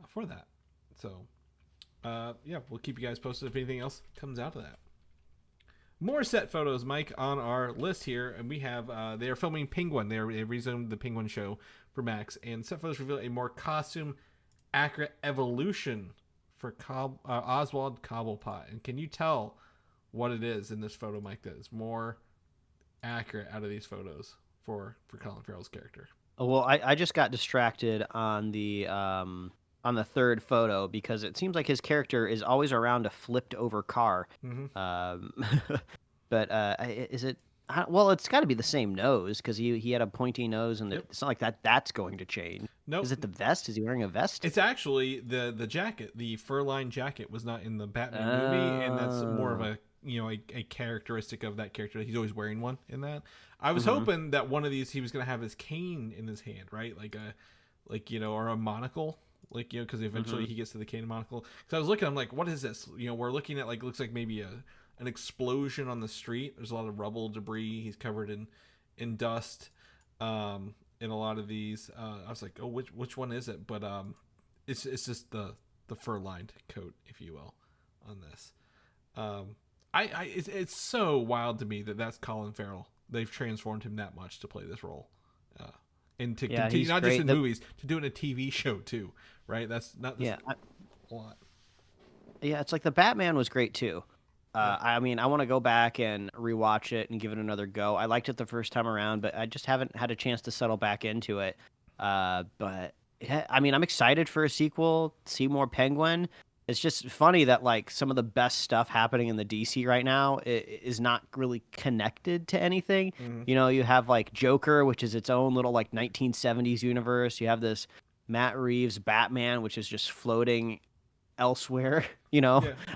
[SPEAKER 2] for that. So we'll keep you guys posted if anything else comes out of that. More set photos, Mike, on our list here, and we have they are filming Penguin. They resumed the Penguin show for Max, and set photos reveal a more costume accurate evolution for Oswald Cobblepot. And can you tell what it is in this photo, Mike, that is more accurate out of these photos for Colin Farrell's character?
[SPEAKER 3] Well, I just got distracted on the third photo because it seems like his character is always around a flipped over car. But is it? Well, it's got to be the same nose because he had a pointy nose, and it's not like that's going to change.
[SPEAKER 2] No,
[SPEAKER 3] Is it the vest? Is he wearing a vest?
[SPEAKER 2] It's actually the jacket. The fur-lined jacket was not in the Batman movie, and that's more of a a characteristic of that character. He's always wearing one in that. I was hoping that one of these he was going to have his cane in his hand, right? Or a monocle, because eventually he gets to the cane and monocle. Because I was looking, I'm like, what is this? We're looking at looks like maybe an explosion on the street. There's a lot of rubble, debris. He's covered in dust. In a lot of these, I was like, oh, which one is it? But it's just the fur-lined coat, if you will, on this. It's so wild to me that that's Colin Farrell. They've transformed him that much to play this role, and to continue not just in movies, to do it in a TV show too, right? That's not a lot.
[SPEAKER 3] Yeah, it's like the Batman was great too. I mean, I want to go back and rewatch it and give it another go. I liked it the first time around, but I just haven't had a chance to settle back into it. But yeah, I mean, I'm excited for a sequel, see more Penguin. It's just funny that some of the best stuff happening in the DC right now is not really connected to anything. You have Joker, which is its own little 1970s universe. You have this Matt Reeves Batman, which is just floating elsewhere,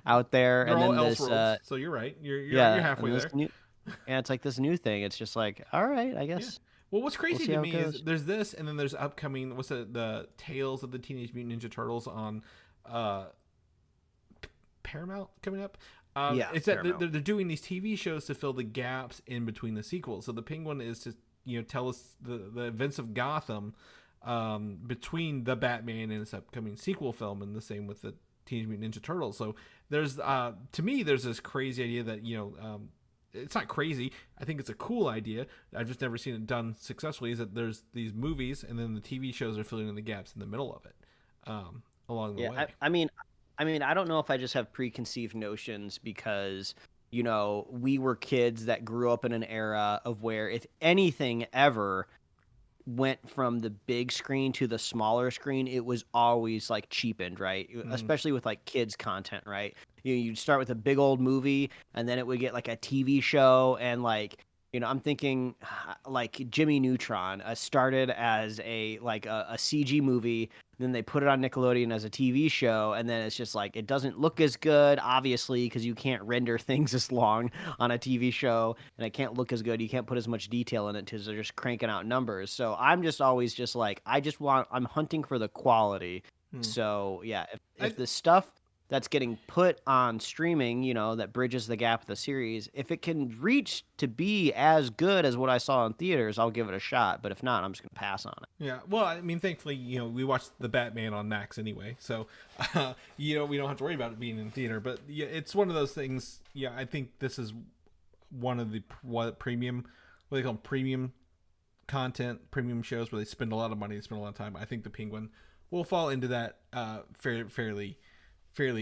[SPEAKER 3] out there.
[SPEAKER 2] They're
[SPEAKER 3] and
[SPEAKER 2] all
[SPEAKER 3] then this,
[SPEAKER 2] so you're right. You're halfway there.
[SPEAKER 3] And it's this new thing. It's just all right, I guess.
[SPEAKER 2] Yeah. Well, what's crazy to me is there's this, and then there's upcoming. What's the Tales of the Teenage Mutant Ninja Turtles on Paramount coming up. It's that they're doing these TV shows to fill the gaps in between the sequels. So the Penguin is to tell us the events of Gotham between the Batman and its upcoming sequel film, and the same with the Teenage Mutant Ninja Turtles. So there's to me there's this crazy idea that it's not crazy. I think it's a cool idea. I've just never seen it done successfully. Is that there's these movies and then the TV shows are filling in the gaps in the middle of it along the way.
[SPEAKER 3] I mean, I don't know if I just have preconceived notions because, we were kids that grew up in an era of where if anything ever went from the big screen to the smaller screen, it was always cheapened, right? Especially with kids content, right? You'd start with a big old movie and then it would get a TV show and I'm thinking Jimmy Neutron started as a CG movie, then they put it on Nickelodeon as a TV show, and then it's just it doesn't look as good, obviously, because you can't render things as long on a TV show, and it can't look as good. You can't put as much detail in it because they're just cranking out numbers. So I'm just always just I'm hunting for the quality. So yeah, if the stuff that's getting put on streaming, that bridges the gap of the series, if it can reach to be as good as what I saw in theaters, I'll give it a shot. But if not, I'm just going to pass on it.
[SPEAKER 2] Yeah. Well, I mean, thankfully, we watched the Batman on Max anyway. So, we don't have to worry about it being in theater. But yeah, it's one of those things. Yeah, I think this is one of the premium, what they call them, premium content, premium shows where they spend a lot of money, they spend a lot of time. I think the Penguin will fall into that fairly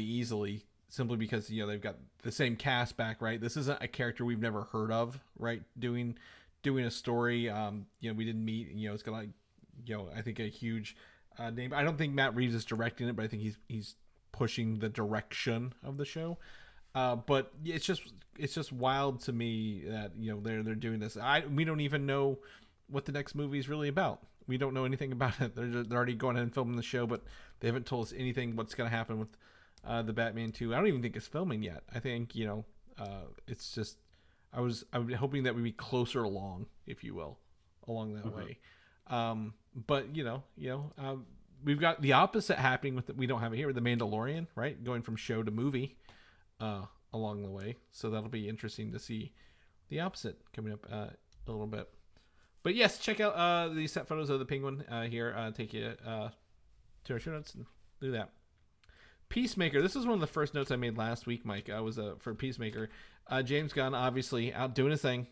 [SPEAKER 2] easily, simply because they've got the same cast back, right? This isn't a character we've never heard of, right? Doing a story, we didn't meet. It's got I think a huge name. I don't think Matt Reeves is directing it, but I think he's pushing the direction of the show. But it's just wild to me that they're doing this. We don't even know what the next movie is really about. We don't know anything about it. They're already going ahead and filming the show, but they haven't told us anything what's going to happen with the Batman 2. I don't even think it's filming yet. I think it's just I was hoping that we'd be closer along, if you will, along that way. But we've got the opposite happening with we don't have it here with the Mandalorian, right? Going from show to movie along the way. So that'll be interesting to see the opposite coming up a little bit. But yes, check out the set photos of the Penguin here. Take you to our show notes and do that. Peacemaker. This is one of the first notes I made last week, Mike. I was for Peacemaker. James Gunn, obviously, out doing his thing,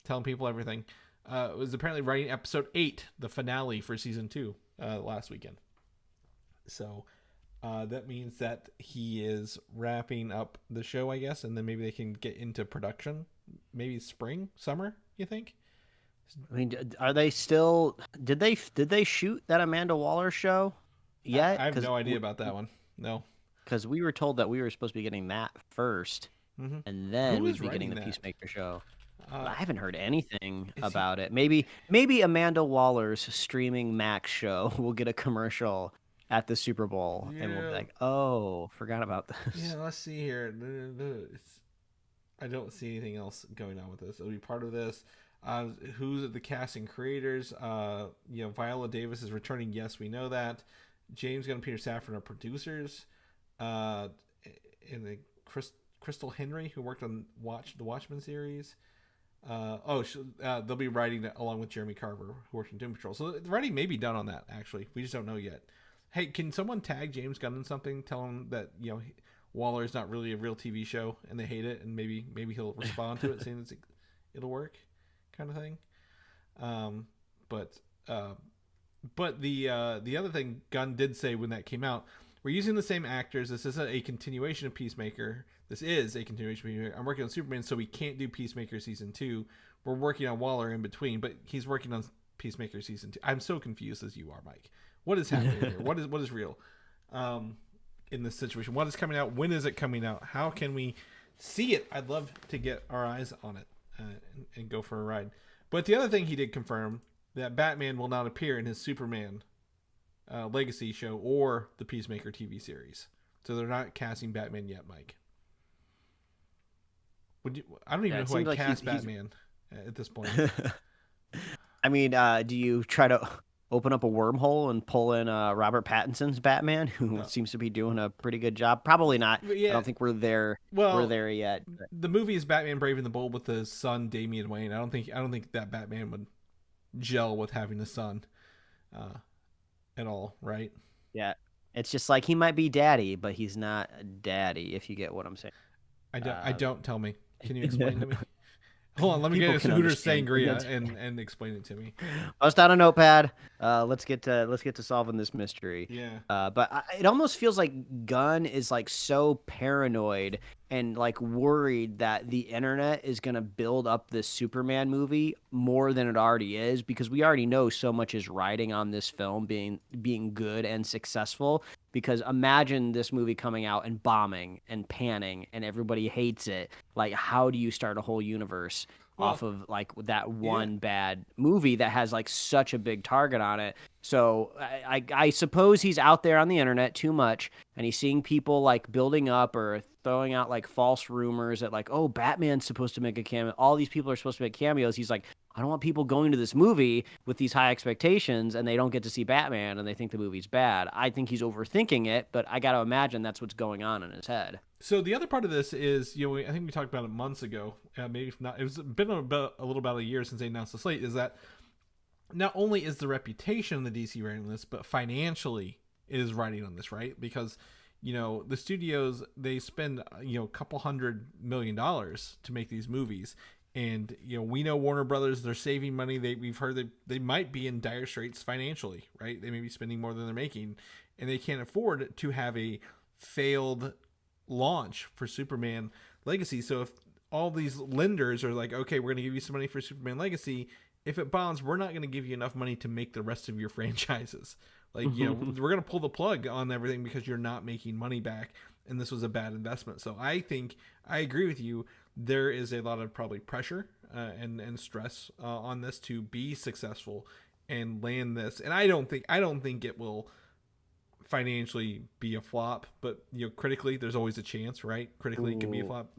[SPEAKER 2] telling people everything. Was apparently writing episode 8, the finale for season 2, last weekend. So that means that he is wrapping up the show, I guess, and then maybe they can get into production. Maybe spring, summer, you think?
[SPEAKER 3] I mean, are they still? Did they shoot that Amanda Waller show yet?
[SPEAKER 2] I have no idea about that one. No,
[SPEAKER 3] because we were told that we were supposed to be getting that first, and then we'd be getting the Peacemaker show. I haven't heard anything about it. Maybe Amanda Waller's streaming Max show will get a commercial at the Super Bowl, and we'll be like, "Oh, forgot about this."
[SPEAKER 2] Yeah, let's see here. I don't see anything else going on with this. It'll be part of this. Who's the cast and creators? Viola Davis is returning. Yes, we know that. James Gunn and Peter Safran are producers. And the Crystal Henry, who worked on the Watchmen series. They'll be writing it along with Jeremy Carver, who worked on Doom Patrol. So the writing may be done on that, actually. We just don't know yet. Hey, can someone tag James Gunn in something? Tell him that, Waller is not really a real TV show and they hate it, and maybe he'll respond to it saying that it'll work, kind of thing. But the other thing Gunn did say when that came out, we're using the same actors. This isn't a continuation of Peacemaker. This is a continuation of Peacemaker. I'm working on Superman, so we can't do Peacemaker season 2. We're working on Waller in between, but he's working on Peacemaker season 2. I'm so confused as you are, Mike. What is happening here? What is real in this situation? What is coming out? When is it coming out? How can we see it? I'd love to get our eyes on it and go for a ride. But the other thing he did confirm, that Batman will not appear in his Superman Legacy show or the Peacemaker TV series. So they're not casting Batman yet, Mike. I don't even know who I'd cast Batman at this point.
[SPEAKER 3] I mean, do you try to open up a wormhole and pull in Robert Pattinson's Batman, who seems to be doing a pretty good job? Probably not. Yeah. I don't think we're there. We're there yet. But
[SPEAKER 2] the movie is Batman Brave and the Bold with his son Damian Wayne. I don't think that Batman would gel with having a son at all, right?
[SPEAKER 3] Yeah, it's just like he might be daddy, but he's not daddy, if you get what I'm saying.
[SPEAKER 2] I don't. Tell me. Can you explain to me? Hold on, let me get a Hooters Sangria and explain it to me.
[SPEAKER 3] Bust out a notepad. Let's get to solving this mystery.
[SPEAKER 2] Yeah.
[SPEAKER 3] But it almost feels like Gunn is like so paranoid and like worried that the internet is gonna build up this Superman movie more than it already is, because we already know so much is riding on this film being good and successful. Because imagine this movie coming out and bombing and panning and everybody hates it. Like, how do you start a whole universe off of like that one bad movie that has like such a big target on it? So I suppose he's out there on the internet too much, and he's seeing people like building up or throwing out like false rumors that like, oh, Batman's supposed to make a cameo. All these people are supposed to make cameos. He's like, I don't want people going to this movie with these high expectations and they don't get to see Batman and they think the movie's bad. I think he's overthinking it, but I got to imagine that's what's going on in his head.
[SPEAKER 2] So the other part of this is, I think we talked about it months ago. Maybe if not, it's been about a year since they announced the slate. Is that not only is the reputation of the DC writing this, but financially it is writing on this, right? Because the studios, they spend a couple $100 million to make these movies. And, we know Warner Brothers, they're saving money. We've heard they might be in dire straits financially, right? They may be spending more than they're making, and they can't afford to have a failed launch for Superman Legacy. So if all these lenders are like, okay, we're going to give you some money for Superman Legacy, if it bombs, we're not going to give you enough money to make the rest of your franchises. Like, we're going to pull the plug on everything because you're not making money back, and this was a bad investment. So I think I agree with you. There is a lot of probably pressure and stress on this to be successful and land this. And I don't think it will financially be a flop, but critically, there's always a chance, right? Critically, it can be a flop.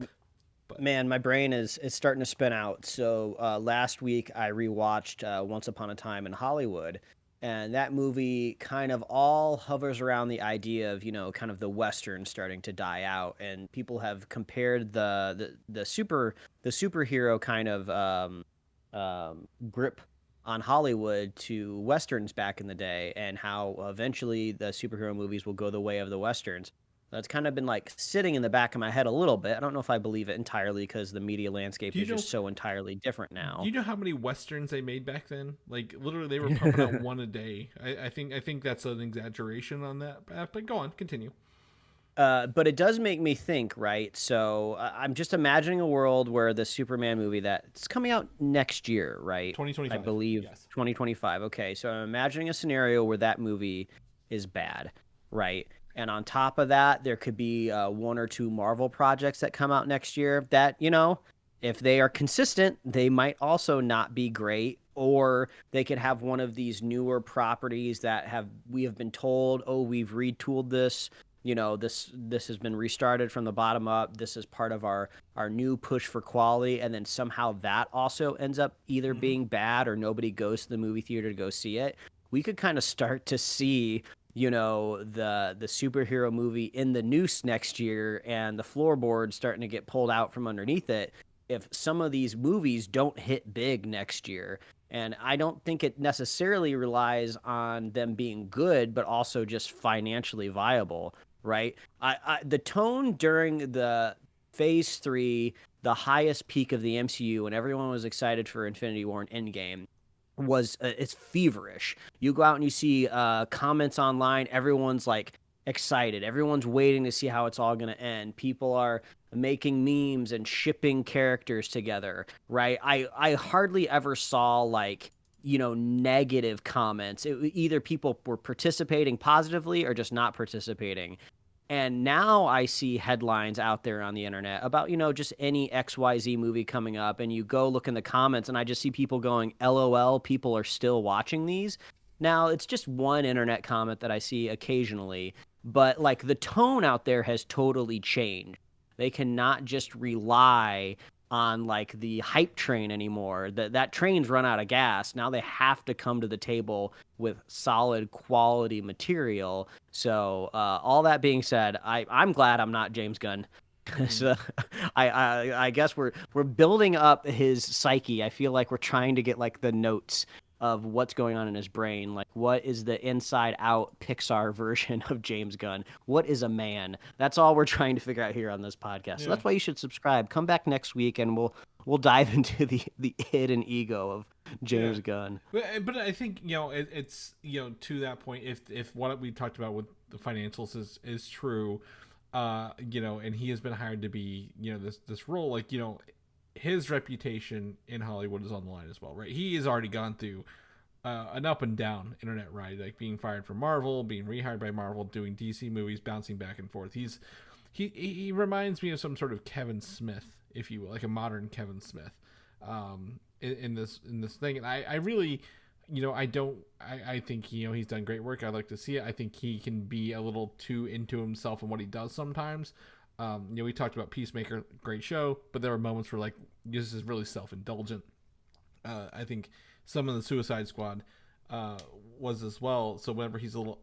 [SPEAKER 2] But.
[SPEAKER 3] Man, my brain is starting to spin out. So last week I rewatched Once Upon a Time in Hollywood, And that movie kind of all hovers around the idea of, kind of the Western starting to die out. And people have compared the superhero kind of grip on Hollywood to Westerns back in the day, and how eventually the superhero movies will go the way of the Westerns. That's kind of been like sitting in the back of my head a little bit. I don't know if I believe it entirely because the media landscape is just so entirely different now.
[SPEAKER 2] Do you know how many Westerns they made back then? Like literally they were pumping out one a day. I think that's an exaggeration on that, but go on, continue.
[SPEAKER 3] But it does make me think, right? So I'm just imagining a world where the Superman movie that's coming out next year, right?
[SPEAKER 2] 2025.
[SPEAKER 3] I believe,
[SPEAKER 2] yes.
[SPEAKER 3] 2025. Okay, so I'm imagining a scenario where that movie is bad, right? And on top of that, there could be one or two Marvel projects that come out next year that, if they are consistent, they might also not be great. Or they could have one of these newer properties that we have been told, oh, we've retooled this. This has been restarted from the bottom up. This is part of our new push for quality. And then somehow that also ends up either being bad or nobody goes to the movie theater to go see it. We could kind of start to see the superhero movie in the noose next year, and the floorboard starting to get pulled out from underneath it if some of these movies don't hit big next year. And I don't think it necessarily relies on them being good, but also just financially viable, right? The tone during the Phase 3, the highest peak of the MCU, when everyone was excited for Infinity War and Endgame, was it's feverish. You go out and you see comments online, everyone's like excited, everyone's waiting to see how it's all going to end. People are making memes and shipping characters together, right? I hardly ever saw like negative comments. Either people were participating positively or just not participating. And now I see headlines out there on the internet about, just any XYZ movie coming up, and you go look in the comments and I just see people going, LOL, people are still watching these. Now, it's just one internet comment that I see occasionally, but like the tone out there has totally changed. They cannot just rely on like the hype train anymore. That train's run out of gas. Now they have to come to the table with solid quality material. So all that being said, I'm glad I'm not James Gunn. So I guess we're building up his psyche. I feel like we're trying to get like the notes of what's going on in his brain. Like, what is the inside out Pixar version of James Gunn? What is a man? That's all we're trying to figure out here on this podcast. Yeah. So that's why you should subscribe. Come back next week and we'll dive into the hidden ego of James Gunn.
[SPEAKER 2] But I think, it's, to that point, if what we talked about with the financials is true, and he has been hired to be, this role, like, his reputation in Hollywood is on the line as well, right? He has already gone through an up and down internet ride, like being fired from Marvel, being rehired by Marvel, doing DC movies, bouncing back and forth. He reminds me of some sort of Kevin Smith, if you will, like a modern Kevin Smith, in this thing. And I really, I think he's done great work. I like to see it. I think he can be a little too into himself and what he does sometimes. We talked about Peacemaker, great show, but there were moments where like this is really self-indulgent. I think some of the Suicide Squad was as well. So whenever he's a little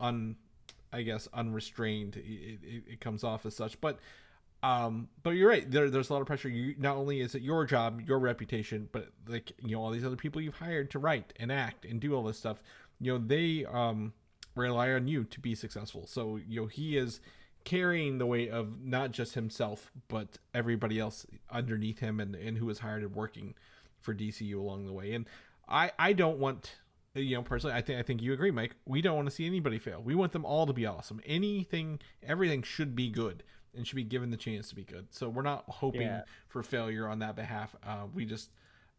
[SPEAKER 2] unrestrained, it comes off as such. But you're right. There's a lot of pressure. Not only is it your job, your reputation, but like all these other people you've hired to write and act and do all this stuff. They rely on you to be successful. So he is carrying the weight of not just himself, but everybody else underneath him and who is hired and working for DCU along the way. And I don't want, personally, I think you agree, Mike. We don't want to see anybody fail. We want them all to be awesome. Everything should be good and should be given the chance to be good. So we're not hoping for failure on that behalf. We just,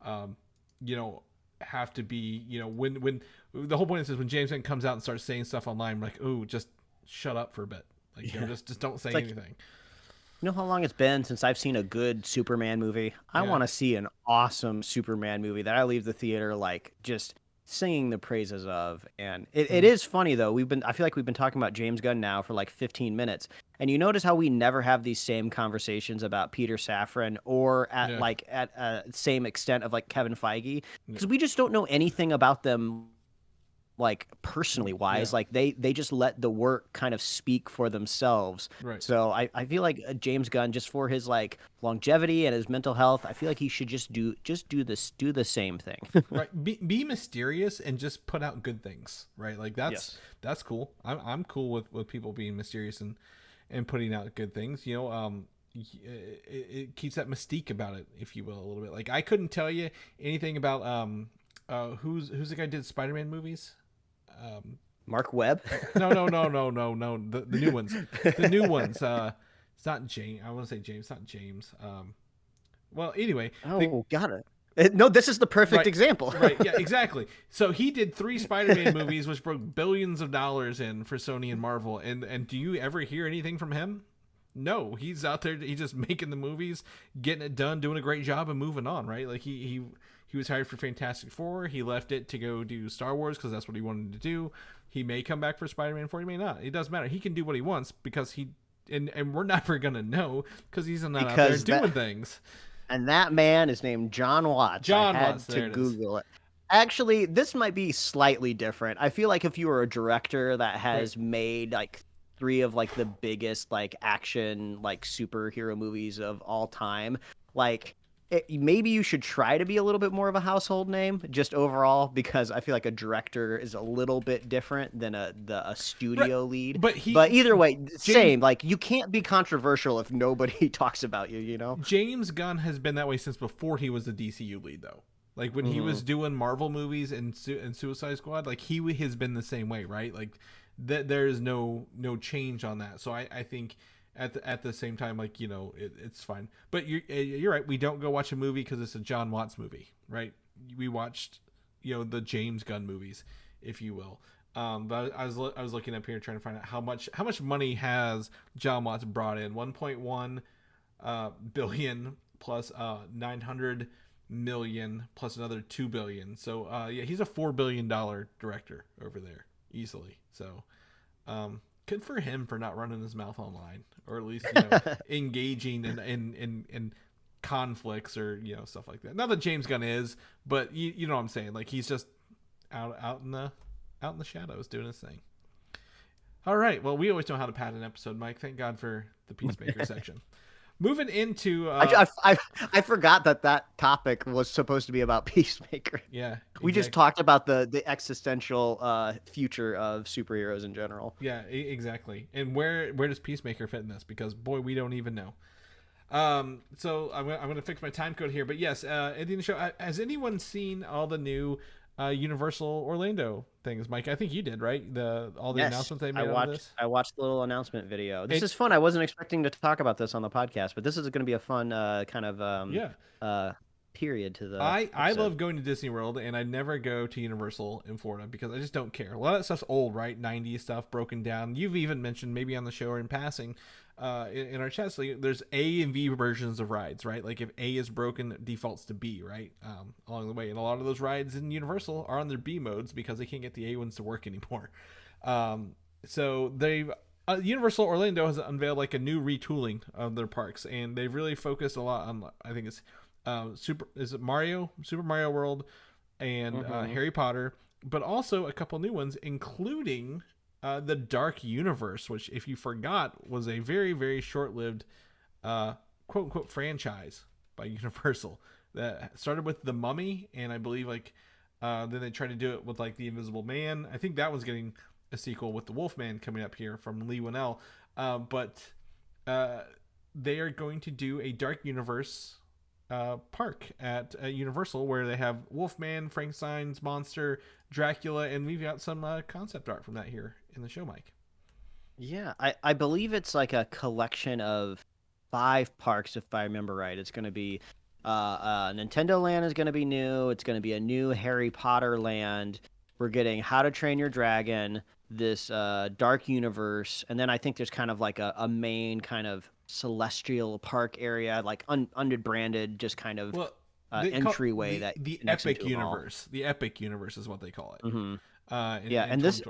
[SPEAKER 2] have to be, when the whole point is when James Gunn comes out and starts saying stuff online, we're like, oh, just shut up for a bit. Like, just don't say anything.
[SPEAKER 3] You know how long it's been since I've seen a good Superman movie? I want to see an awesome Superman movie that I leave the theater like just singing the praises of. And it is funny though. I feel like we've been talking about James Gunn now for like 15 minutes. And you notice how we never have these same conversations about Peter Safran or at same extent of like Kevin Feige, because we just don't know anything about them like personally wise.
[SPEAKER 2] Yeah.
[SPEAKER 3] Like they just let the work kind of speak for themselves.
[SPEAKER 2] Right.
[SPEAKER 3] So I feel like James Gunn, just for his like longevity and his mental health, I feel like he should just do the same thing.
[SPEAKER 2] Right. Be mysterious and just put out good things. Right. Like that's cool. I'm cool with people being mysterious and putting out good things. You know, it keeps that mystique about it, if you will, a little bit. Like I couldn't tell you anything about who's the guy who did Spider-Man movies.
[SPEAKER 3] Mark Webb?
[SPEAKER 2] No. The new ones. The new ones. It's not James. I want to say James. It's not James. Well, anyway.
[SPEAKER 3] Got it. No, this is the perfect
[SPEAKER 2] Right,
[SPEAKER 3] example.
[SPEAKER 2] Right. Yeah. Exactly. So he did 3 Spider-Man movies, which broke billions of dollars in for Sony and Marvel. And do you ever hear anything from him? No, he's out there. He's just making the movies, getting it done, doing a great job, and moving on. Right. Like he was hired for Fantastic Four. He left it to go do Star Wars because that's what he wanted to do. He may come back for Spider-Man 4. He may not. It doesn't matter. He can do what he wants because and we're never gonna know because he's not out there doing things.
[SPEAKER 3] And that man is named John Watts. I had to Google it. Actually, this might be slightly different. I feel like if you were a director that has made like 3 of like the biggest like action like superhero movies of all time, like maybe you should try to be a little bit more of a household name just overall, because I feel like a director is a little bit different than a studio lead. But either way, same. Like you can't be controversial if nobody talks about you. You know,
[SPEAKER 2] James Gunn has been that way since before he was the DCU lead, though. Like when he was doing Marvel movies and Suicide Squad, like he has been the same way, right? Like there is no change on that. So I think. At the same time, like, you know, it's fine. But you're right. We don't go watch a movie because it's a John Watts movie, right? We watched, you know, the James Gunn movies, if you will. But I was looking up here trying to find out how much money has John Watts brought in. 1.1 billion plus 900 million plus another 2 billion. So yeah, he's a $4 billion director over there easily. So good for him for not running his mouth online, or at least, you know, engaging in conflicts or, you know, stuff like that. Not that James Gunn is, but you know what I'm saying. Like he's just out in the shadows doing his thing. All right. Well, we always know how to pad an episode, Mike. Thank God for the Peacemaker section. Moving into
[SPEAKER 3] I forgot that topic was supposed to be about Peacemaker.
[SPEAKER 2] Yeah, exactly.
[SPEAKER 3] We just talked about the existential future of superheroes in general.
[SPEAKER 2] Yeah, exactly. And where does Peacemaker fit in this? Because boy, we don't even know. So I'm gonna fix my time code here. But yes, at the end of the show, has anyone seen all the new Universal Orlando things, Mike? I think you did, right? All the announcements they made on this.
[SPEAKER 3] I watched the little announcement video. This is fun. I wasn't expecting to talk about this on the podcast, but this is going to be a fun kind of period to the.
[SPEAKER 2] I love going to Disney World, and I never go to Universal in Florida because I just don't care. A lot of that stuff's old, right? 90s stuff broken down. You've even mentioned maybe on the show or in passing. In our chat, so there's A and B versions of rides, right? Like if A is broken, it defaults to B, right? Along the way, and a lot of those rides in Universal are on their B modes because they can't get the A ones to work anymore. So they've Universal Orlando has unveiled like a new retooling of their parks, and they've really focused a lot on, I think it's Super Mario World, and Harry Potter, but also a couple new ones, including the Dark Universe, which, if you forgot, was a very, very short-lived quote-unquote franchise by Universal that started with The Mummy, and I believe then they tried to do it with like The Invisible Man. I think that was getting a sequel with The Wolfman coming up here from Lee Winnell. But they are going to do a Dark Universe park at Universal where they have Wolfman, Frankenstein's monster, Dracula, and we've got some concept art from that here in the show, Mike.
[SPEAKER 3] Yeah, I believe it's like a collection of 5 parks, if I remember right. It's going to be Nintendo Land is going to be new. It's going to be a new Harry Potter land. We're getting How to Train Your Dragon, this Dark Universe, and then I think there's kind of like a main kind of celestial park area, like unbranded, just kind of entryway that
[SPEAKER 2] the Epic Universe. The Epic Universe is what they call it.
[SPEAKER 3] Mm-hmm.
[SPEAKER 2] In
[SPEAKER 3] this,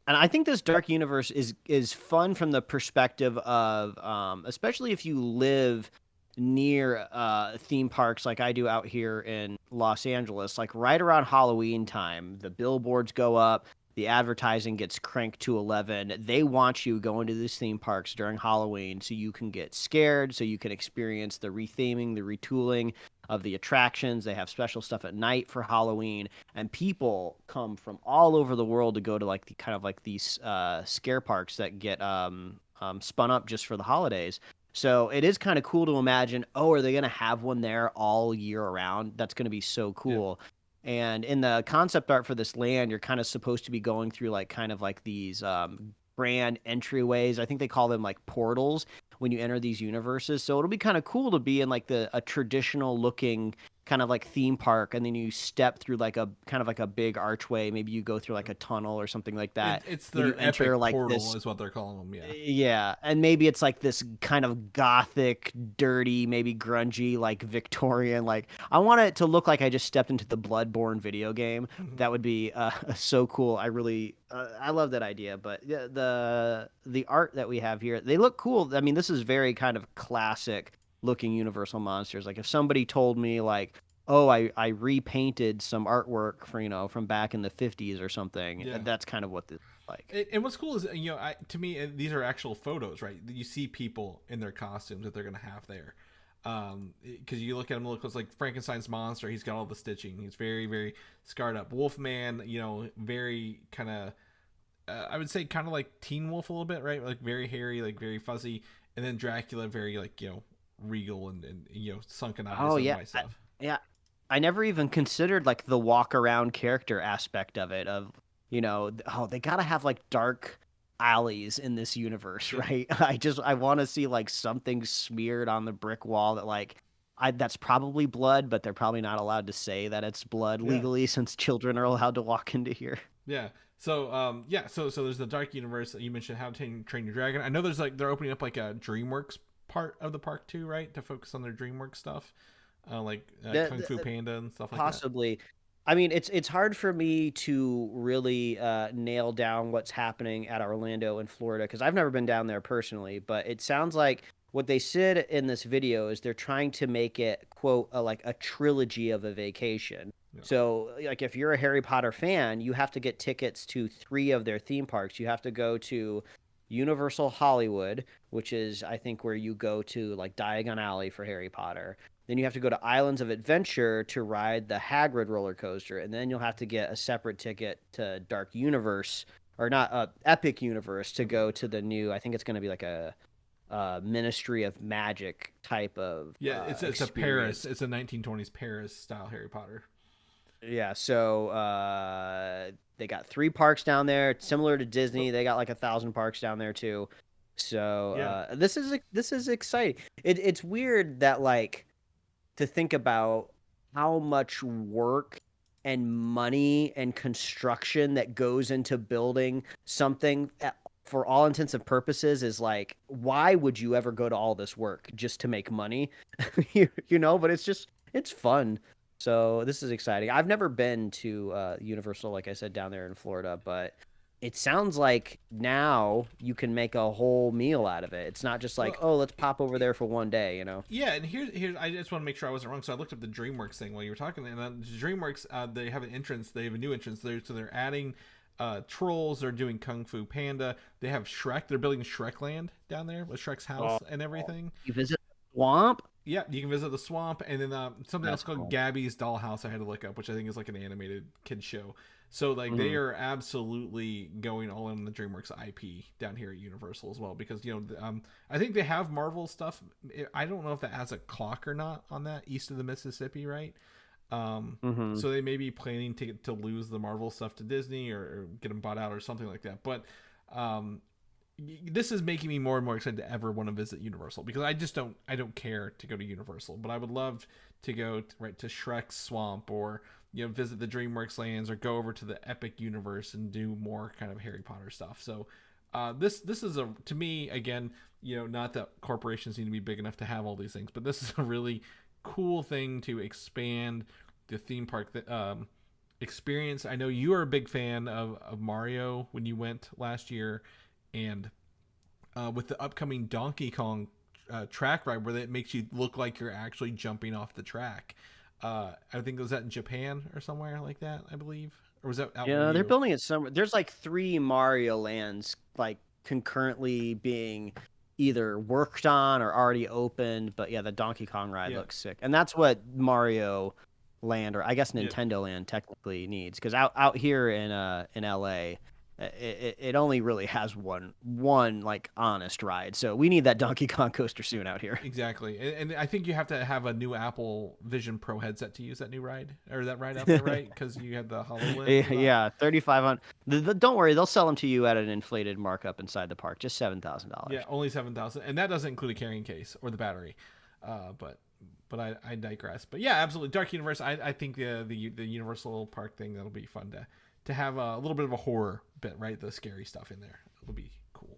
[SPEAKER 3] and I think this Dark Universe is fun from the perspective of, especially if you live near theme parks like I do out here in Los Angeles, like right around Halloween time, the billboards go up, the advertising gets cranked to 11. They want you going to these theme parks during Halloween so you can get scared, so you can experience the retheming, the retooling of the attractions. They have special stuff at night for Halloween, and people come from all over the world to go to like the kind of like these scare parks that get spun up just for the holidays. So it is kind of cool to imagine, oh, are they going to have one there all year around? That's going to be so cool. Yeah. And in the concept art for this land, you're kind of supposed to be going through like kind of like these grand entryways. I think they call them like portals when you enter these universes. So it'll be kind of cool to be in like a traditional looking kind of like theme park, and then you step through like a kind of like a big archway. Maybe you go through like a tunnel or something like that.
[SPEAKER 2] It's their epic portal is what they're calling them. Yeah.
[SPEAKER 3] Yeah. And maybe it's like this kind of gothic, dirty, maybe grungy, like Victorian, like I want it to look like I just stepped into the Bloodborne video game. That would be so cool. I really, I love that idea, but the art that we have here, they look cool. I mean, this is very kind of classic looking Universal monsters. Like if somebody told me like, oh, I repainted some artwork for, from back in the 50s or something, yeah. That's kind of what this is like.
[SPEAKER 2] And what's cool is, to me, these are actual photos, right? You see people in their costumes that they're going to have there. Because you look at him, it looks like Frankenstein's monster. He's got all the stitching. He's very, very scarred up. Wolfman, very kind of, I would say kind of like Teen Wolf a little bit, right? Like very hairy, like very fuzzy. And then Dracula, very like, regal and sunken eyes.
[SPEAKER 3] Oh yeah, stuff. I never even considered like the walk around character aspect of it. Of they gotta have like dark alleys in this universe, right? I want to see like something smeared on the brick wall that like that's probably blood, but they're probably not allowed to say that it's blood legally since children are allowed to walk into here.
[SPEAKER 2] Yeah. So so there's the dark universe that you mentioned, How to Train Your Dragon. I know there's like they're opening up like a DreamWorks part of the park too, right? To focus on their DreamWorks stuff, like Kung Fu Panda and stuff like that.
[SPEAKER 3] Possibly. I mean, it's hard for me to really nail down what's happening at Orlando in Florida because I've never been down there personally. But it sounds like what they said in this video is they're trying to make it, quote, like a trilogy of a vacation. Yeah. So, like, if you're a Harry Potter fan, you have to get tickets to 3 of their theme parks. You have to go to Universal Hollywood, which is, I think, where you go to, like, Diagon Alley for Harry Potter. Then you have to go to Islands of Adventure to ride the Hagrid roller coaster. And then you'll have to get a separate ticket to Dark Universe, or not, Epic Universe, to go to the new, I think it's going to be like a Ministry of Magic type of
[SPEAKER 2] it's a Paris. It's a 1920s Paris style Harry Potter.
[SPEAKER 3] Yeah, so they got 3 parks down there, similar to Disney. They got like 1,000 parks down there too. So this is exciting. It's weird that like to think about how much work and money and construction that goes into building something for all intents and purposes is like, why would you ever go to all this work just to make money? But it's fun. So this is exciting. I've never been to Universal, like I said, down there in Florida, but it sounds like now you can make a whole meal out of it. It's not just like, let's pop over there for one day,
[SPEAKER 2] Yeah, and here's I just want to make sure I wasn't wrong. So I looked up the DreamWorks thing while you were talking, and then DreamWorks, they have an entrance. They have a new entrance there, so they're adding Trolls. They're doing Kung Fu Panda. They have Shrek. They're building Shrekland down there with Shrek's house and everything.
[SPEAKER 3] You visit the swamp?
[SPEAKER 2] Yeah, you can visit the swamp, and then something else called Gabby's Dollhouse I had to look up, which I think is like an animated kid show. So like they are absolutely going all in the DreamWorks IP down here at Universal as well, because I think they have Marvel stuff. I don't know if that has a clock or not on that east of the Mississippi, right? So they may be planning to lose the Marvel stuff to Disney or get them bought out or something like that. But this is making me more and more excited to ever want to visit Universal, because I don't care to go to Universal, but I would love to go to Shrek's Swamp, or visit the DreamWorks lands, or go over to the Epic Universe and do more kind of Harry Potter stuff. So this is to me, again, not that corporations need to be big enough to have all these things, but this is a really cool thing to expand the theme park experience. I know you are a big fan of Mario when you went last year, and with the upcoming Donkey Kong track ride where it makes you look like you're actually jumping off the track. I think was that in Japan or somewhere like that, I believe. Or was that out
[SPEAKER 3] Yeah,
[SPEAKER 2] where
[SPEAKER 3] they're
[SPEAKER 2] you-
[SPEAKER 3] building it somewhere. There's like 3 Mario lands like concurrently being either worked on or already opened. But yeah, the Donkey Kong ride
[SPEAKER 2] Yeah.
[SPEAKER 3] looks sick, and that's what Mario Land, or I guess
[SPEAKER 2] Yeah.
[SPEAKER 3] Nintendo Land, technically needs. Because out here in LA, it only really has one like honest ride. So we need that Donkey Kong coaster soon out here.
[SPEAKER 2] Exactly, and I think you have to have a new Apple Vision Pro headset to use that new ride or that ride out there, right? Because you have the HoloLens.
[SPEAKER 3] Yeah, 3,500. Don't worry, they'll sell them to you at an inflated markup inside the park, just $7,000.
[SPEAKER 2] Yeah, only 7,000, and that doesn't include a carrying case or the battery. But I digress. But yeah, absolutely, Dark Universe. I think the Universal Park thing, that'll be fun to have a little bit of a horror bit, right? The scary stuff in there. It'll be cool.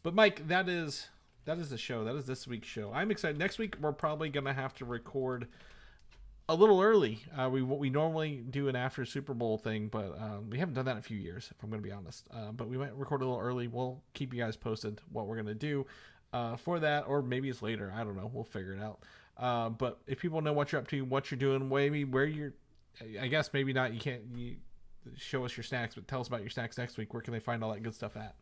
[SPEAKER 2] But Mike, that is the show. That is this week's show. I'm excited. Next week we're probably gonna have to record a little early. We normally do an after Super Bowl thing, but we haven't done that in a few years, if I'm going to be honest. But we might record a little early. We'll keep you guys posted what we're going to do for that, or maybe it's later. I don't know. We'll figure it out. But if people know what you're up to, what you're doing, maybe where you're, I guess maybe not. You show us your snacks, but tell us about your snacks next week. Where can they find all that good stuff at?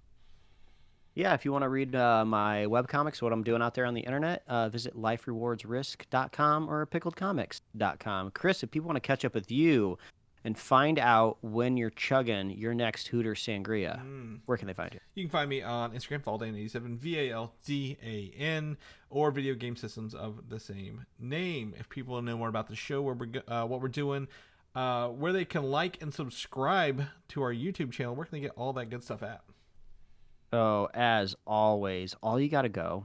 [SPEAKER 3] Yeah, if you want to read my webcomics, what I'm doing out there on the internet, visit liferewardsrisk.com or pickledcomics.com. Chris, if people want to catch up with you and find out when you're chugging your next Hooter Sangria, where can they find you?
[SPEAKER 2] You can find me on Instagram, Valdan87, VALDAN, or Video Game Systems of the same name. If people want to know more about the show, what we're doing, where they can like and subscribe to our YouTube channel, where can they get all that good stuff at?
[SPEAKER 3] So, as always, all you got to go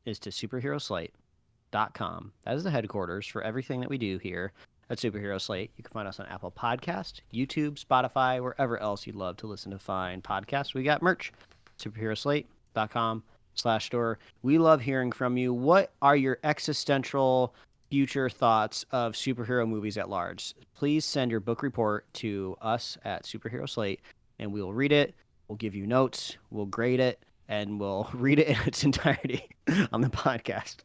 [SPEAKER 3] is to superheroslate.com. That is the headquarters for everything that we do here at Superhero Slate. You can find us on Apple Podcast, YouTube, Spotify, wherever else you'd love to listen to fine podcasts. We got merch, superheroslate.com/store. We love hearing from you. What are your existential future thoughts of superhero movies at large? Please send your book report to us at Superhero Slate, and we will read it. We'll give you notes, we'll grade it, and we'll read it in its entirety on the podcast.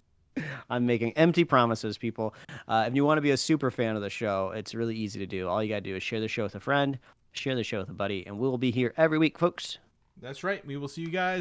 [SPEAKER 3] I'm making empty promises, people. If you want to be a super fan of the show, it's really easy to do. All you got to do is share the show with a friend, share the show with a buddy, and we'll be here every week, folks.
[SPEAKER 2] That's right. We will see you guys